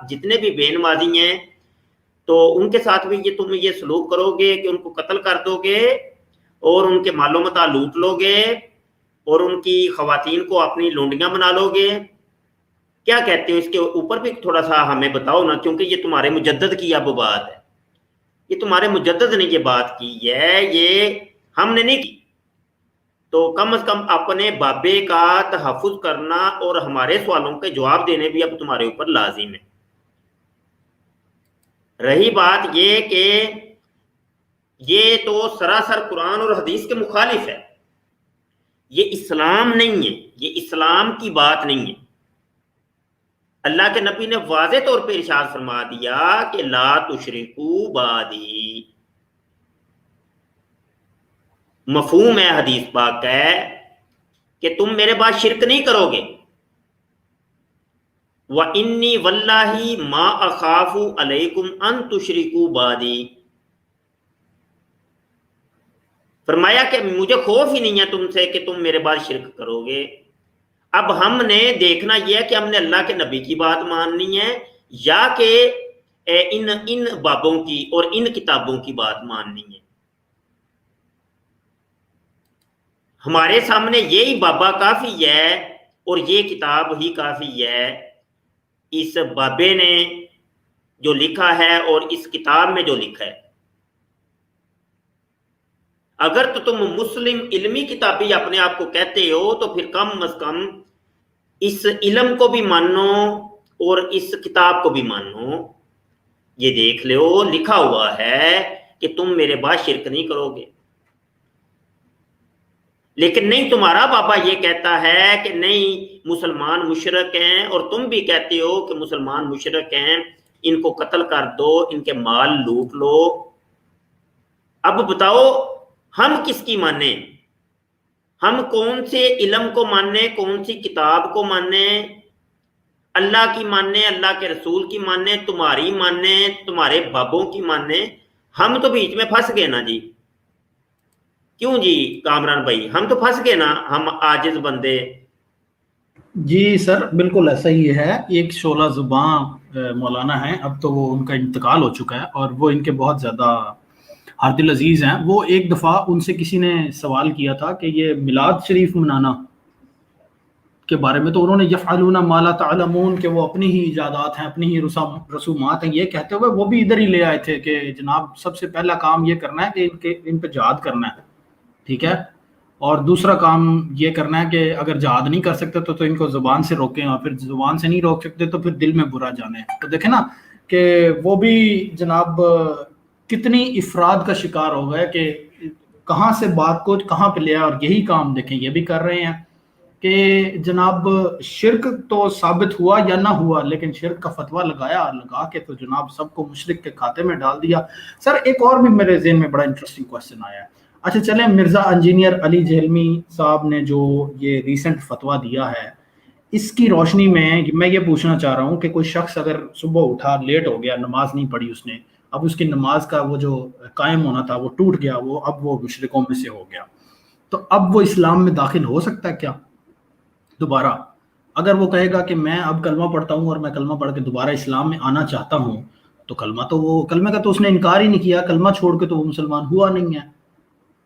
جتنے بھی بے نمازی ہیں تو ان کے ساتھ بھی تم یہ سلوک کرو گے کہ ان کو قتل کر دو گے اور ان کے مال و متاع لوٹ لو گے اور ان کی خواتین کو اپنی لونڈیاں بنا لو گے؟ کیا کہتے ہو؟ اس کے اوپر بھی تھوڑا سا ہمیں بتاؤ نا، کیونکہ یہ تمہارے مجدد کی اب بات ہے، یہ تمہارے مجدد نے یہ بات کی ہے، یہ ہم نے نہیں کی. تو کم از کم اپنے بابے کا تحفظ کرنا اور ہمارے سوالوں کے جواب دینے بھی اب تمہارے اوپر لازم ہے. رہی بات یہ کہ یہ تو سراسر قرآن اور حدیث کے مخالف ہے، یہ اسلام نہیں ہے، یہ اسلام کی بات نہیں ہے. اللہ کے نبی نے واضح طور پہ ارشاد فرما دیا کہ لا تشرکو بعدی. مفہوم ہے حدیث پاک ہے کہ تم میرے بعد شرک نہیں کرو گے. وَإِنِّي وَاللَّهِ مَا أَخَافُ عَلَيْكُمْ أَن تُشْرِكُوا بَعْدِي، فرمایا کہ مجھے خوف ہی نہیں ہے تم سے کہ تم میرے بعد شرک کرو گے۔ اب ہم نے دیکھنا یہ ہے کہ ہم نے اللہ کے نبی کی بات ماننی ہے یا کہ ان بابوں کی اور ان کتابوں کی بات ماننی ہے۔ ہمارے سامنے یہی بابا کافی ہے اور یہ کتاب ہی کافی ہے۔ اس بابے نے جو لکھا ہے اور اس کتاب میں جو لکھا ہے، اگر تو تم مسلم علمی کتابی اپنے آپ کو کہتے ہو تو پھر کم از کم اس علم کو بھی مانو اور اس کتاب کو بھی مانو۔ یہ دیکھ لو لکھا ہوا ہے کہ تم میرے بعد شرک نہیں کرو گے، لیکن نہیں، تمہارا بابا یہ کہتا ہے کہ نہیں مسلمان مشرک ہیں، اور تم بھی کہتے ہو کہ مسلمان مشرک ہیں، ان کو قتل کر دو، ان کے مال لوٹ لو۔ اب بتاؤ ہم کس کی مانیں؟ ہم کون سے علم کو مانیں، کون سی کتاب کو مانیں؟ اللہ کی مانیں، اللہ کے رسول کی مانیں، تمہاری مانیں، تمہارے بابوں کی مانیں؟ ہم تو بیچ میں پھنس گئے نا جی۔ کیوں جی کامران بھائی، ہم تو پھنس گئے نا، ہم عاجز بندے۔
جی سر بالکل ایسا ہی ہے۔ ایک شعلہ زباں مولانا ہیں، اب تو وہ ان کا انتقال ہو چکا ہے، اور وہ ان کے بہت زیادہ ہر دل عزیز ہیں۔ وہ ایک دفعہ ان سے کسی نے سوال کیا تھا کہ یہ میلاد شریف منانا کے بارے میں، تو انہوں نے یفعلون ما لا تعلمون کہ وہ اپنی ہی ایجادات ہیں، اپنی ہی رسومات ہیں، یہ کہتے ہوئے وہ بھی ادھر ہی لے آئے تھے کہ جناب سب سے پہلا کام یہ کرنا ہے کہ ان پہ جہاد کرنا ہے، ٹھیک ہے، اور دوسرا کام یہ کرنا ہے کہ اگر جہاد نہیں کر سکتے تو ان کو زبان سے روکیں، اور پھر زبان سے نہیں روک سکتے تو پھر دل میں برا جانے۔ تو دیکھیں نا کہ وہ بھی جناب کتنی افراد کا شکار ہو گئے کہ کہاں سے بات کو کہاں پہ لیا، اور یہی کام دیکھیں یہ بھی کر رہے ہیں کہ جناب شرک تو ثابت ہوا یا نہ ہوا، لیکن شرک کا فتویٰ لگا کے تو جناب سب کو مشرک کے کھاتے میں ڈال دیا۔ سر ایک اور بھی میرے ذہن میں بڑا انٹرسٹنگ کوسچن آیا ہے۔ اچھا چلیں، مرزا انجینئر علی جہلمی صاحب نے جو یہ ریسنٹ فتویٰ دیا ہے، اس کی روشنی میں یہ پوچھنا چاہ رہا ہوں کہ کوئی شخص اگر صبح اٹھا لیٹ ہو گیا، نماز نہیں پڑھی اس نے، اب اس کی نماز کا وہ جو قائم ہونا تھا وہ ٹوٹ گیا، اب وہ مشرکوں میں سے ہو گیا، تو اب وہ اسلام میں داخل ہو سکتا ہے کیا دوبارہ؟ اگر وہ کہے گا کہ میں اب کلمہ پڑھتا ہوں اور میں کلمہ پڑھ کے دوبارہ اسلام میں آنا چاہتا ہوں، تو کلمہ کا تو اس نے انکار ہی نہیں کیا، کلمہ چھوڑ کے تو وہ مسلمان ہوا نہیں ہے۔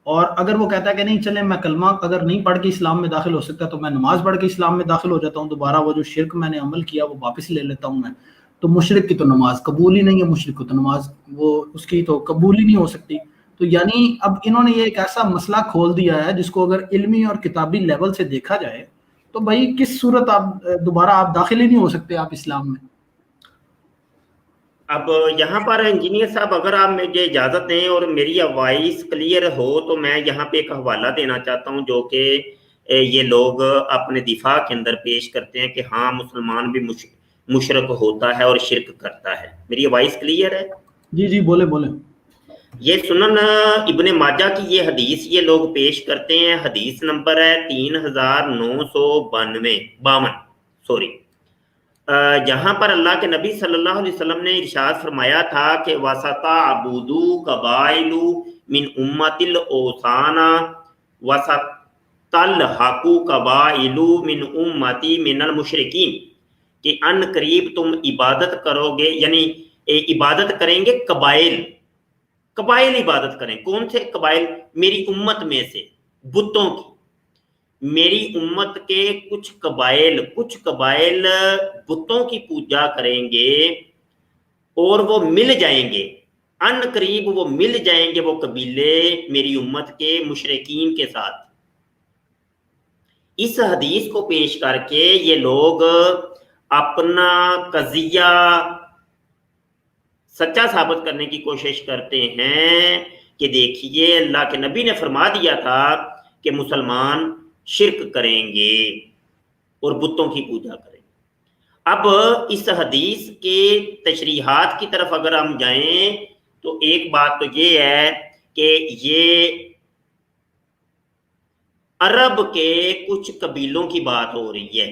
اور اگر وہ کہتا ہے کہ نہیں چلیں میں کلمہ اگر نہیں پڑھ کے اسلام میں داخل ہو سکتا تو میں نماز پڑھ کے اسلام میں داخل ہو جاتا ہوں، دوبارہ وہ جو شرک میں نے عمل کیا وہ واپس لے لیتا ہوں میں، تو مشرک کی تو نماز قبول ہی نہیں ہے، مشرک کو تو نماز وہ اس کی تو قبول ہی نہیں ہو سکتی۔ تو یعنی اب انہوں نے یہ ایک ایسا مسئلہ کھول دیا ہے جس کو اگر علمی اور کتابی لیول سے دیکھا جائے تو بھائی کس صورت دوبارہ آپ داخل ہی نہیں ہو سکتے آپ اسلام میں۔
اب یہاں پر انجینئر صاحب اگر آپ مجھے اجازت دیں اور میری وائس کلیئر ہو تو میں یہاں پہ ایک حوالہ دینا چاہتا ہوں جو کہ یہ لوگ اپنے دفاع کے اندر پیش کرتے ہیں کہ ہاں مسلمان بھی مشرک ہوتا ہے اور شرک کرتا ہے۔ میری وائس کلیئر ہے؟
جی جی بولے بولے۔
یہ سنن ابن ماجہ کی یہ حدیث یہ لوگ پیش کرتے ہیں، حدیث نمبر ہے 3952 سوری، جہاں پر اللہ کے نبی صلی اللہ علیہ وسلم نے ارشاد فرمایا تھا کہ وَسَتَعْبُدُ قَبَائِلُ مِنْ أُمَّةِ الْأَوْثَانَ وَسَتَلْحَقُ قَبَائِلُ مِنْ أُمَّتِي مِنَ الْمُشْرِكِينَ، کہ ان قریب تم عبادت کرو گے، یعنی عبادت کریں گے قبائل عبادت کریں۔ کون سے قبائل؟ میری امت میں سے بتوں کی، میری امت کے کچھ قبائل بتوں کی پوجا کریں گے اور وہ مل جائیں گے، ان قریب وہ مل جائیں گے وہ قبیلے میری امت کے مشرکین کے ساتھ۔ اس حدیث کو پیش کر کے یہ لوگ اپنا قضیہ سچا ثابت کرنے کی کوشش کرتے ہیں کہ دیکھیے اللہ کے نبی نے فرما دیا تھا کہ مسلمان شرک کریں گے اور بتوں کی پوجا کریں گے۔ اب اس حدیث کے تشریحات کی طرف اگر ہم جائیں تو ایک بات تو یہ ہے کہ یہ عرب کے کچھ قبیلوں کی بات ہو رہی ہے،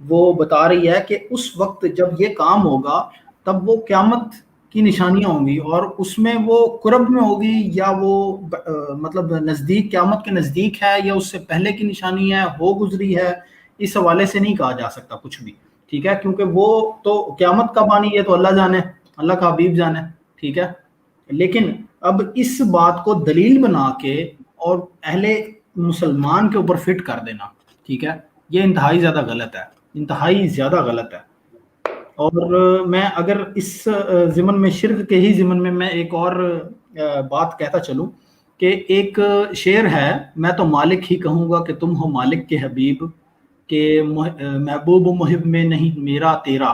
وہ بتا رہی ہے کہ اس وقت جب یہ کام ہوگا تب وہ قیامت کی نشانیاں ہوں گی، اور اس میں وہ قرب میں ہوگی یا وہ مطلب نزدیک، قیامت کے نزدیک ہے یا اس سے پہلے کی نشانی ہے، ہو گزری ہے، اس حوالے سے نہیں کہا جا سکتا کچھ بھی، ٹھیک ہے، کیونکہ وہ تو قیامت کب آنی ہے تو اللہ جانے، اللہ کا حبیب جانے، ٹھیک ہے۔ لیکن اب اس بات کو دلیل بنا کے اور اہل مسلمان کے اوپر فٹ کر دینا، ٹھیک ہے، یہ انتہائی زیادہ غلط ہے، انتہائی زیادہ غلط ہے۔ اور میں اگر اس ضمن میں، شرک کے ہی ضمن میں ایک اور بات کہتا چلوں کہ ایک شعر ہے، میں تو مالک ہی کہوں گا کہ تم ہو مالک کے حبیب، کہ محبوب و محب میں نہیں میرا تیرا،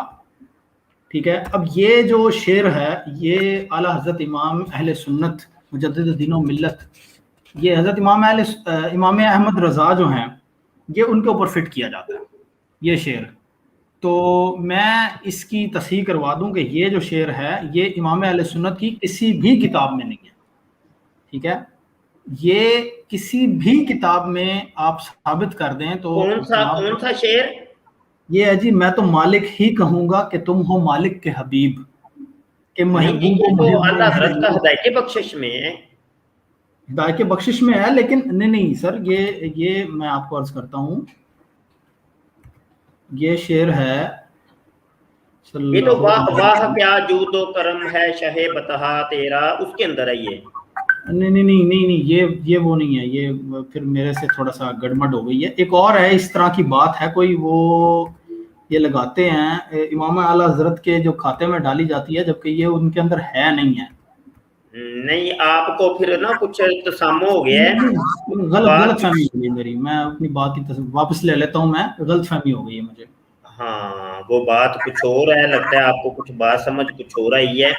ٹھیک ہے۔ اب یہ جو شعر ہے یہ اعلیٰ حضرت امام اہل سنت مجدد دین و ملت، یہ حضرت امام احمد رضا جو ہیں، یہ ان کے اوپر فٹ کیا جاتا ہے یہ شعر۔ تو میں اس کی تصحیح کروا دوں کہ یہ جو شعر ہے یہ امام اہل سنت کی کسی بھی کتاب میں نہیں ہے، ٹھیک ہے، یہ کسی بھی کتاب میں آپ ثابت کر دیں تو
کون سا شعر؟
یہ ہے جی، میں تو مالک ہی کہوں گا کہ تم ہو مالک کے حبیب، کہ محبوب و
تو
محب
اللہ حضرت کا ہدایت بخشش میں ہے،
ہدایت بخشش میں ہے، لیکن نہیں سر، یہ میں آپ کو عرض کرتا ہوں، یہ شعر ہے
یہ تو واہ واہ کیا جود و کرم ہے شہ بتہا تیرا، اس کے اندر ہے یہ۔
نہیں، یہ وہ نہیں ہے، یہ پھر میرے سے تھوڑا سا گڑبڑ ہو گئی ہے۔ ایک اور ہے اس طرح کی بات ہے، کوئی وہ یہ لگاتے ہیں امام اعلی حضرت کے جو کھاتے میں ڈالی جاتی ہے، جبکہ یہ ان کے اندر ہے نہیں ہے۔
نہیں، آپ کو پھر نا کچھ تسامو ہو گیا ہے،
غلط فہمی ہو گئی میری، میں اپنی بات کی واپس لے لیتا ہوں، میں غلط فہمی ہو گئی ہے مجھے۔
ہاں وہ بات کچھ اور ہے، لگتا ہے آپ کو کچھ بات سمجھ کچھ ہو رہی ہے۔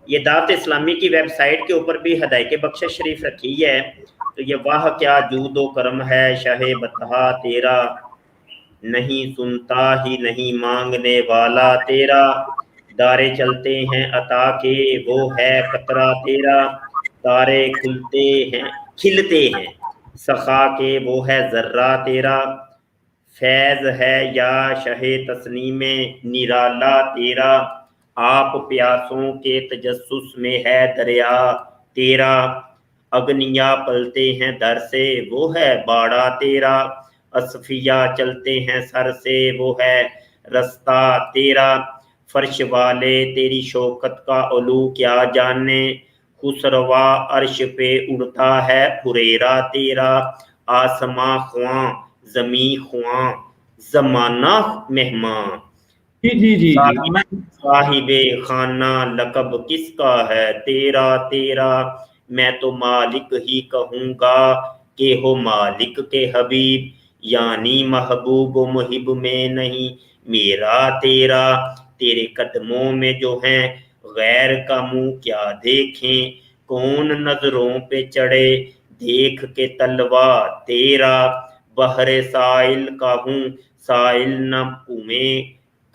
یہ دعوت اسلامی کی ویب سائٹ کے اوپر بھی ہدایت بخشش شریف رکھی ہے، تو یہ واہ کیا جود و کرم ہے شہ بتہا تیرا، نہیں سنتا ہی نہیں مانگنے والا تیرا، دارے چلتے ہیں عطا کے وہ ہے قطرہ تیرا، تارے کھلتے ہیں سخا کے وہ ہے ذرہ تیرا، فیض ہے یا شہ تسنیم نرالا تیرا، آپ پیاسوں کے تجسس میں ہے دریا تیرا، اگنیا پلتے ہیں در سے وہ ہے باڑا تیرا، اصفیا چلتے ہیں سر سے وہ ہے رستہ تیرا، فرش والے تیری شوکت کا علو کیا جانے، خسروا عرش پہ اڑتا ہے پھریرا تیرا، آسماں خواں زمیں خواں زمانہ مہمان،
جی
صاحب خانہ لقب کس کا ہے تیرا تیرا، میں تو مالک ہی کہوں گا کہ ہو مالک کے حبیب، یعنی محبوب و محب میں نہیں میرا تیرا، تیرے قدموں میں جو ہیں غیر کا منہ کیا دیکھیں، کون نظروں پہ چڑھے دیکھ کے تلوا تیرا، بحر سائل کا ہوں سائل نہ پومے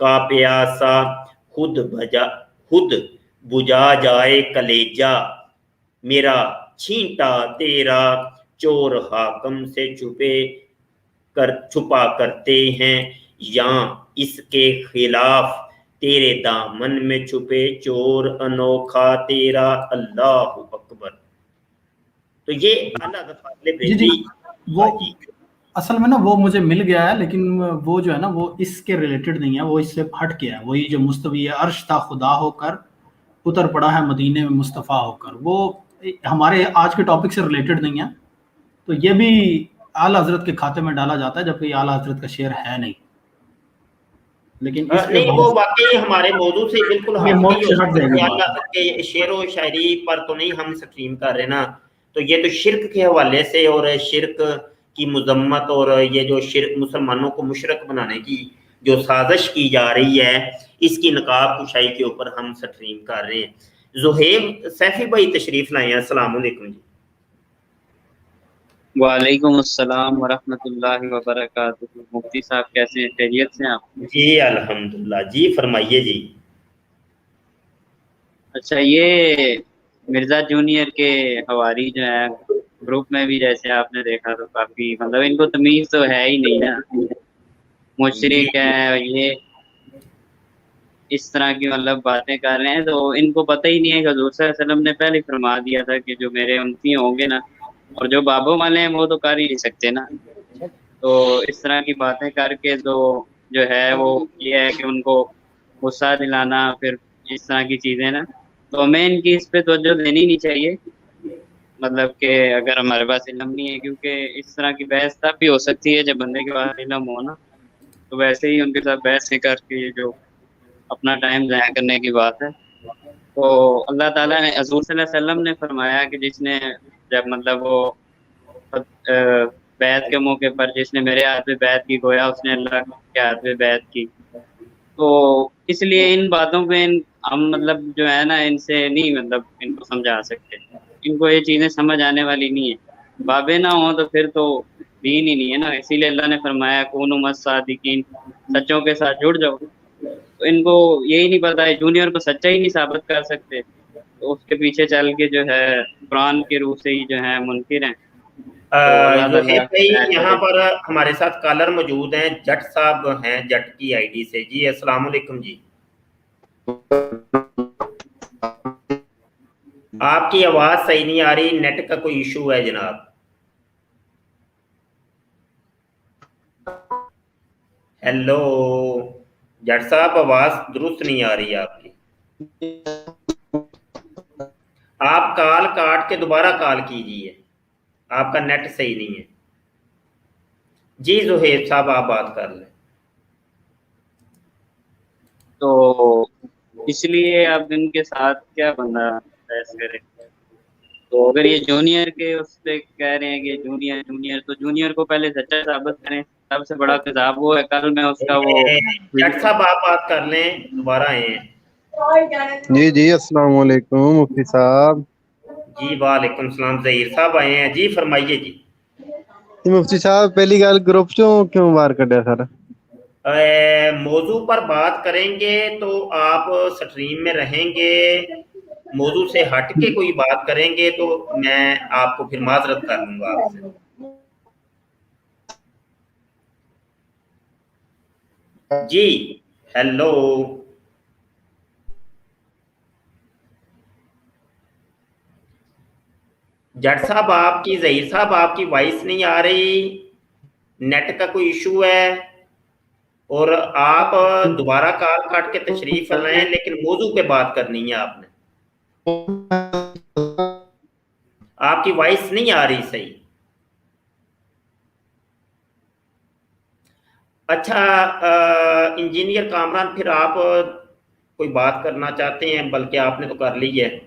کا پیاسا، خود بجا جائے کلیجا میرا چھینٹا تیرا، چور حاکم سے چھپا کرتے ہیں یا اس کے خلاف تیرے دامن میں چھپے چور انوکھا تیرا، اللہ اکبر۔ تو یہ
وہ اصل میں نا وہ مجھے مل گیا ہے، لیکن وہ جو ہے نا وہ اس کے ریلیٹڈ نہیں ہے، وہ اس سے ہٹ گیا ہے، وہی جو مستوی ہے عرش تھا خدا ہو کر اتر پڑا ہے مدینے میں مصطفیٰ ہو کر، وہ ہمارے آج کے ٹاپک سے ریلیٹڈ نہیں ہے، تو یہ بھی اعلیٰ حضرت کے کھاتے میں ڈالا جاتا ہے، جبکہ یہ اعلیٰ حضرت کا شعر ہے نہیں، لیکن اس
نہیں وہ واقعی ہمارے موضوع سے بالکل کے شعر و شاعری پر تو نہیں ہم سٹریم کر رہے نا، تو یہ تو شرک کے حوالے سے اور شرک کی مذمت اور یہ جو شرک مسلمانوں کو مشرک بنانے کی جو سازش کی جا رہی ہے اس کی نقاب کشائی کے اوپر ہم سٹریم کر رہے ہیں۔ زہیب سیفی بھائی تشریف لائے ہیں، السلام علیکم جی۔
وعلیکم السلام ورحمۃ اللہ وبرکاتہ، مفتی صاحب کیسے ہیں، خیریت سے آپ؟
جی الحمدللہ، جی فرمائیے جی۔
اچھا، یہ مرزا جونیئر کے حواری جو ہیں گروپ میں بھی جیسے آپ نے دیکھا تو کافی مطلب ان کو تمیز تو ہے ہی نہیں نا، مشرک ہے، یہ اس طرح کی مطلب باتیں کر رہے ہیں، تو ان کو پتہ ہی نہیں ہے کہ حضور صلی اللہ علیہ وسلم نے پہلے فرما دیا تھا کہ جو میرے امتی ہوں گے نا، اور جو بابوں والے ہیں وہ تو کر ہی نہیں سکتے نا، تو اس طرح کی باتیں کر کے تو جو ہے وہ یہ ہے کہ ان کو غصہ دلانا، پھر اس طرح کی چیزیں نا، تو ہمیں ان کی اس پہ توجہ دینی نہیں چاہیے، مطلب کہ اگر ہمارے پاس علم نہیں ہے، کیونکہ اس طرح کی بحث تب بھی ہو سکتی ہے جب بندے کے پاس علم ہو نا، تو ویسے ہی ان کے ساتھ بحث نہیں کر کے یہ جو اپنا ٹائم ضائع کرنے کی بات ہے۔ تو اللہ تعالیٰ نے، حضور صلی اللہ علیہ وسلم نے فرمایا کہ جس نے جب مطلب وہ بیعت کے موقع پر جس نے میرے ہاتھ پہ بیعت کی، گویا اس نے اللہ کے ہاتھ پہ بیعت کی، تو اس لیے ان باتوں پہ ہم مطلب جو ہے نا ان سے نہیں مطلب ان کو سمجھا سکتے، ان کو یہ چیزیں سمجھ آنے والی نہیں ہے، بابے نہ ہوں تو پھر تو دین ہی نہیں ہے نا، اسی لیے اللہ نے فرمایا کونوا مع الصادقین، سچوں کے ساتھ جڑ جاؤ، تو ان کو یہی نہیں پتا ہے، جونیئر کو سچا ہی نہیں ثابت کر سکتے، تو اس کے پیچھے چل کے جو ہے قرآن کے روح سے ہی جو ہے منکر ہیں، تو اللہ تعالیٰ
زہیب بھائی
ہدایت
یہاں
کرے۔
پر ہمارے ساتھ کالر موجود ہیں، جٹ صاحب ہیں جٹ کی آئی ڈی سے۔ جی السلام علیکم جی، آپ کی آواز صحیح نہیں آ رہی، نیٹ کا کوئی ایشو ہے جناب۔ ہیلو جٹ صاحب، آواز درست نہیں آ رہی ہے آپ کی، آپ کال کاٹ کے دوبارہ کال کیجئے، آپ کا نیٹ صحیح نہیں ہے۔ جی زہیب صاحب آپ بات کر لیں۔
تو اس لیے اب ان کے ساتھ کیا بندہ بحث کرے، تو اگر یہ جونیئر کے اس پہ کہہ رہے ہیں کہ جونیئر تو جونیئر کو پہلے سچا ثابت کریں، سب سے بڑا کذاب وہ ہے، کل میں اس کا وہ
جٹ صاحب آپ بات کر لیں، دوبارہ آئے ہیں۔
جی السلام علیکم مفتی صاحب۔
جی وعلیکم السلام، ظہیر صاحب آئے ہیں، جی فرمائیے جی۔
مفتی صاحب پہلی گل گروپ چوں کیوں باہر کڈیا سر؟
موضوع پر بات کریں گے تو آپ سٹریم میں رہیں گے، موضوع سے ہٹ کے کوئی بات کریں گے تو میں آپ کو پھر معذرت کر لوں گا آپ سے۔ جی ہیلو جٹ صاحب آپ کی، ظہیر صاحب آپ کی وائس نہیں آ رہی، نیٹ کا کوئی ایشو ہے، اور آپ دوبارہ کال کاٹ کے تشریف لائیں، لیکن موضوع پہ بات کرنی ہے آپ نے، آپ کی وائس نہیں آ رہی صحیح۔ اچھا انجینئر کامران، پھر آپ کوئی بات کرنا چاہتے ہیں؟ بلکہ آپ نے تو کر لی ہے،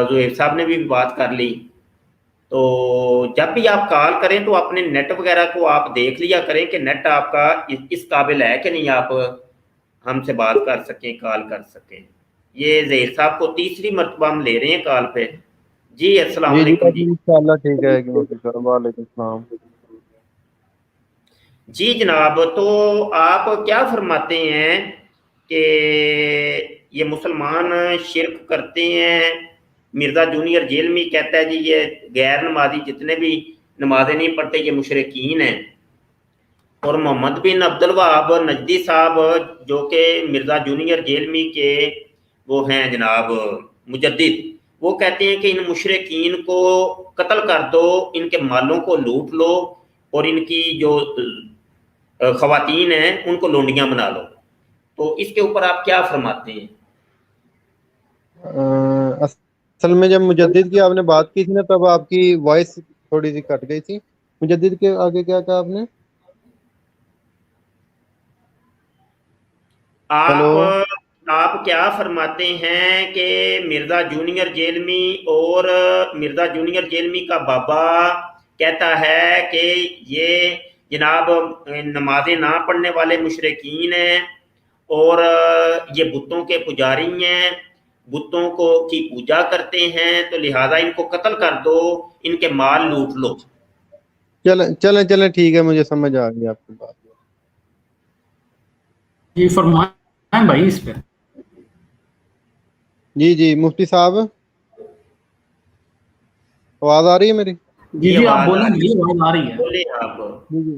زہیب صاحب نے بھی بات کر لی، تو جب بھی آپ کال کریں تو اپنے نیٹ وغیرہ کو آپ دیکھ لیا کریں کہ نیٹ آپ کا اس قابل ہے کہ نہیں آپ ہم سے بات کر سکیں، کال کر سکیں۔ یہ ظہیر صاحب کو تیسری مرتبہ ہم لے رہے ہیں کال پہ۔ جی السلام
جی
علیکم جی۔
انشاءاللہ ٹھیک ہے کہ مفتی صاحب، وعلیکم السلام۔
جی جناب، تو آپ کیا فرماتے ہیں کہ یہ مسلمان شرک کرتے ہیں؟ مرزا جونیئر جیلمی کہتا ہے جی یہ غیر نمازی جتنے بھی نمازیں نہیں پڑھتے یہ مشرکین ہیں، اور محمد بن عبد الوہاب نجدی صاحب جو کہ مرزا جونیئر جیلمی کے وہ ہیں جناب مجدد، وہ کہتے ہیں کہ ان مشرکین کو قتل کر دو، ان کے مالوں کو لوٹ لو، اور ان کی جو خواتین ہیں ان کو لونڈیاں بنا لو۔ تو اس کے اوپر آپ کیا فرماتے ہیں؟
اصل میں جب مجدد کی آپ نے بات کی تھی نا تب آپ کی وائس تھوڑی سی کٹ گئی تھی، مجدد کے آگے کیا کہا آپ نے؟
آپ کیا فرماتے ہیں کہ مرزا جونیئر جیلمی اور مرزا جونیئر جیلمی کا بابا کہتا ہے کہ یہ جناب نمازیں نہ پڑھنے والے مشرکین ہیں، اور یہ بتوں کے پجاری ہیں، بتوں کو کی پوجا کرتے ہیں، تو لہذا ان کو قتل کر دو، ان کے مال لوٹ لو۔
چلیں ٹھیک ہے، مجھے سمجھ آ گئی آپ کی بات۔
جی فرمائیں بھائی اس پہ۔
جی مفتی صاحب آواز آ رہی ہے میری؟
جی آپ
آواز
بولیں،
آ رہی
جی آواز آ رہی ہے۔
بولیں آپ۔
جی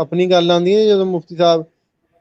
ਆਪਣੀ ਗੱਲ ਆਉਂਦੀ ਹੈ ਜਦੋਂ ਮੁਫਤੀ ਸਾਹਿਬ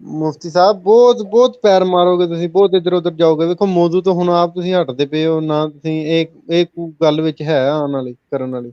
ਮੁਫਤੀ ਸਾਹਿਬ ਬਹੁਤ ਬਹੁਤ ਪੈਰ ਮਾਰੋਗੇ ਤੁਸੀਂ, ਬਹੁਤ ਇੱਧਰ ਉੱਧਰ ਜਾਓਗੇ। ਵੇਖੋ ਮੌਜੂ ਤੋਂ ਹੁਣ ਆਪ ਤੁਸੀਂ ਹਟਦੇ ਪਏ ਹੋ ਨਾ, ਤੁਸੀਂ ਇਹ ਗੱਲ ਵਿੱਚ ਹੈ ਆਉਣ ਵਾਲੀ ਕਰਨ ਵਾਲੀ।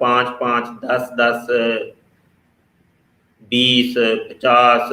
5 5 10 10 20 50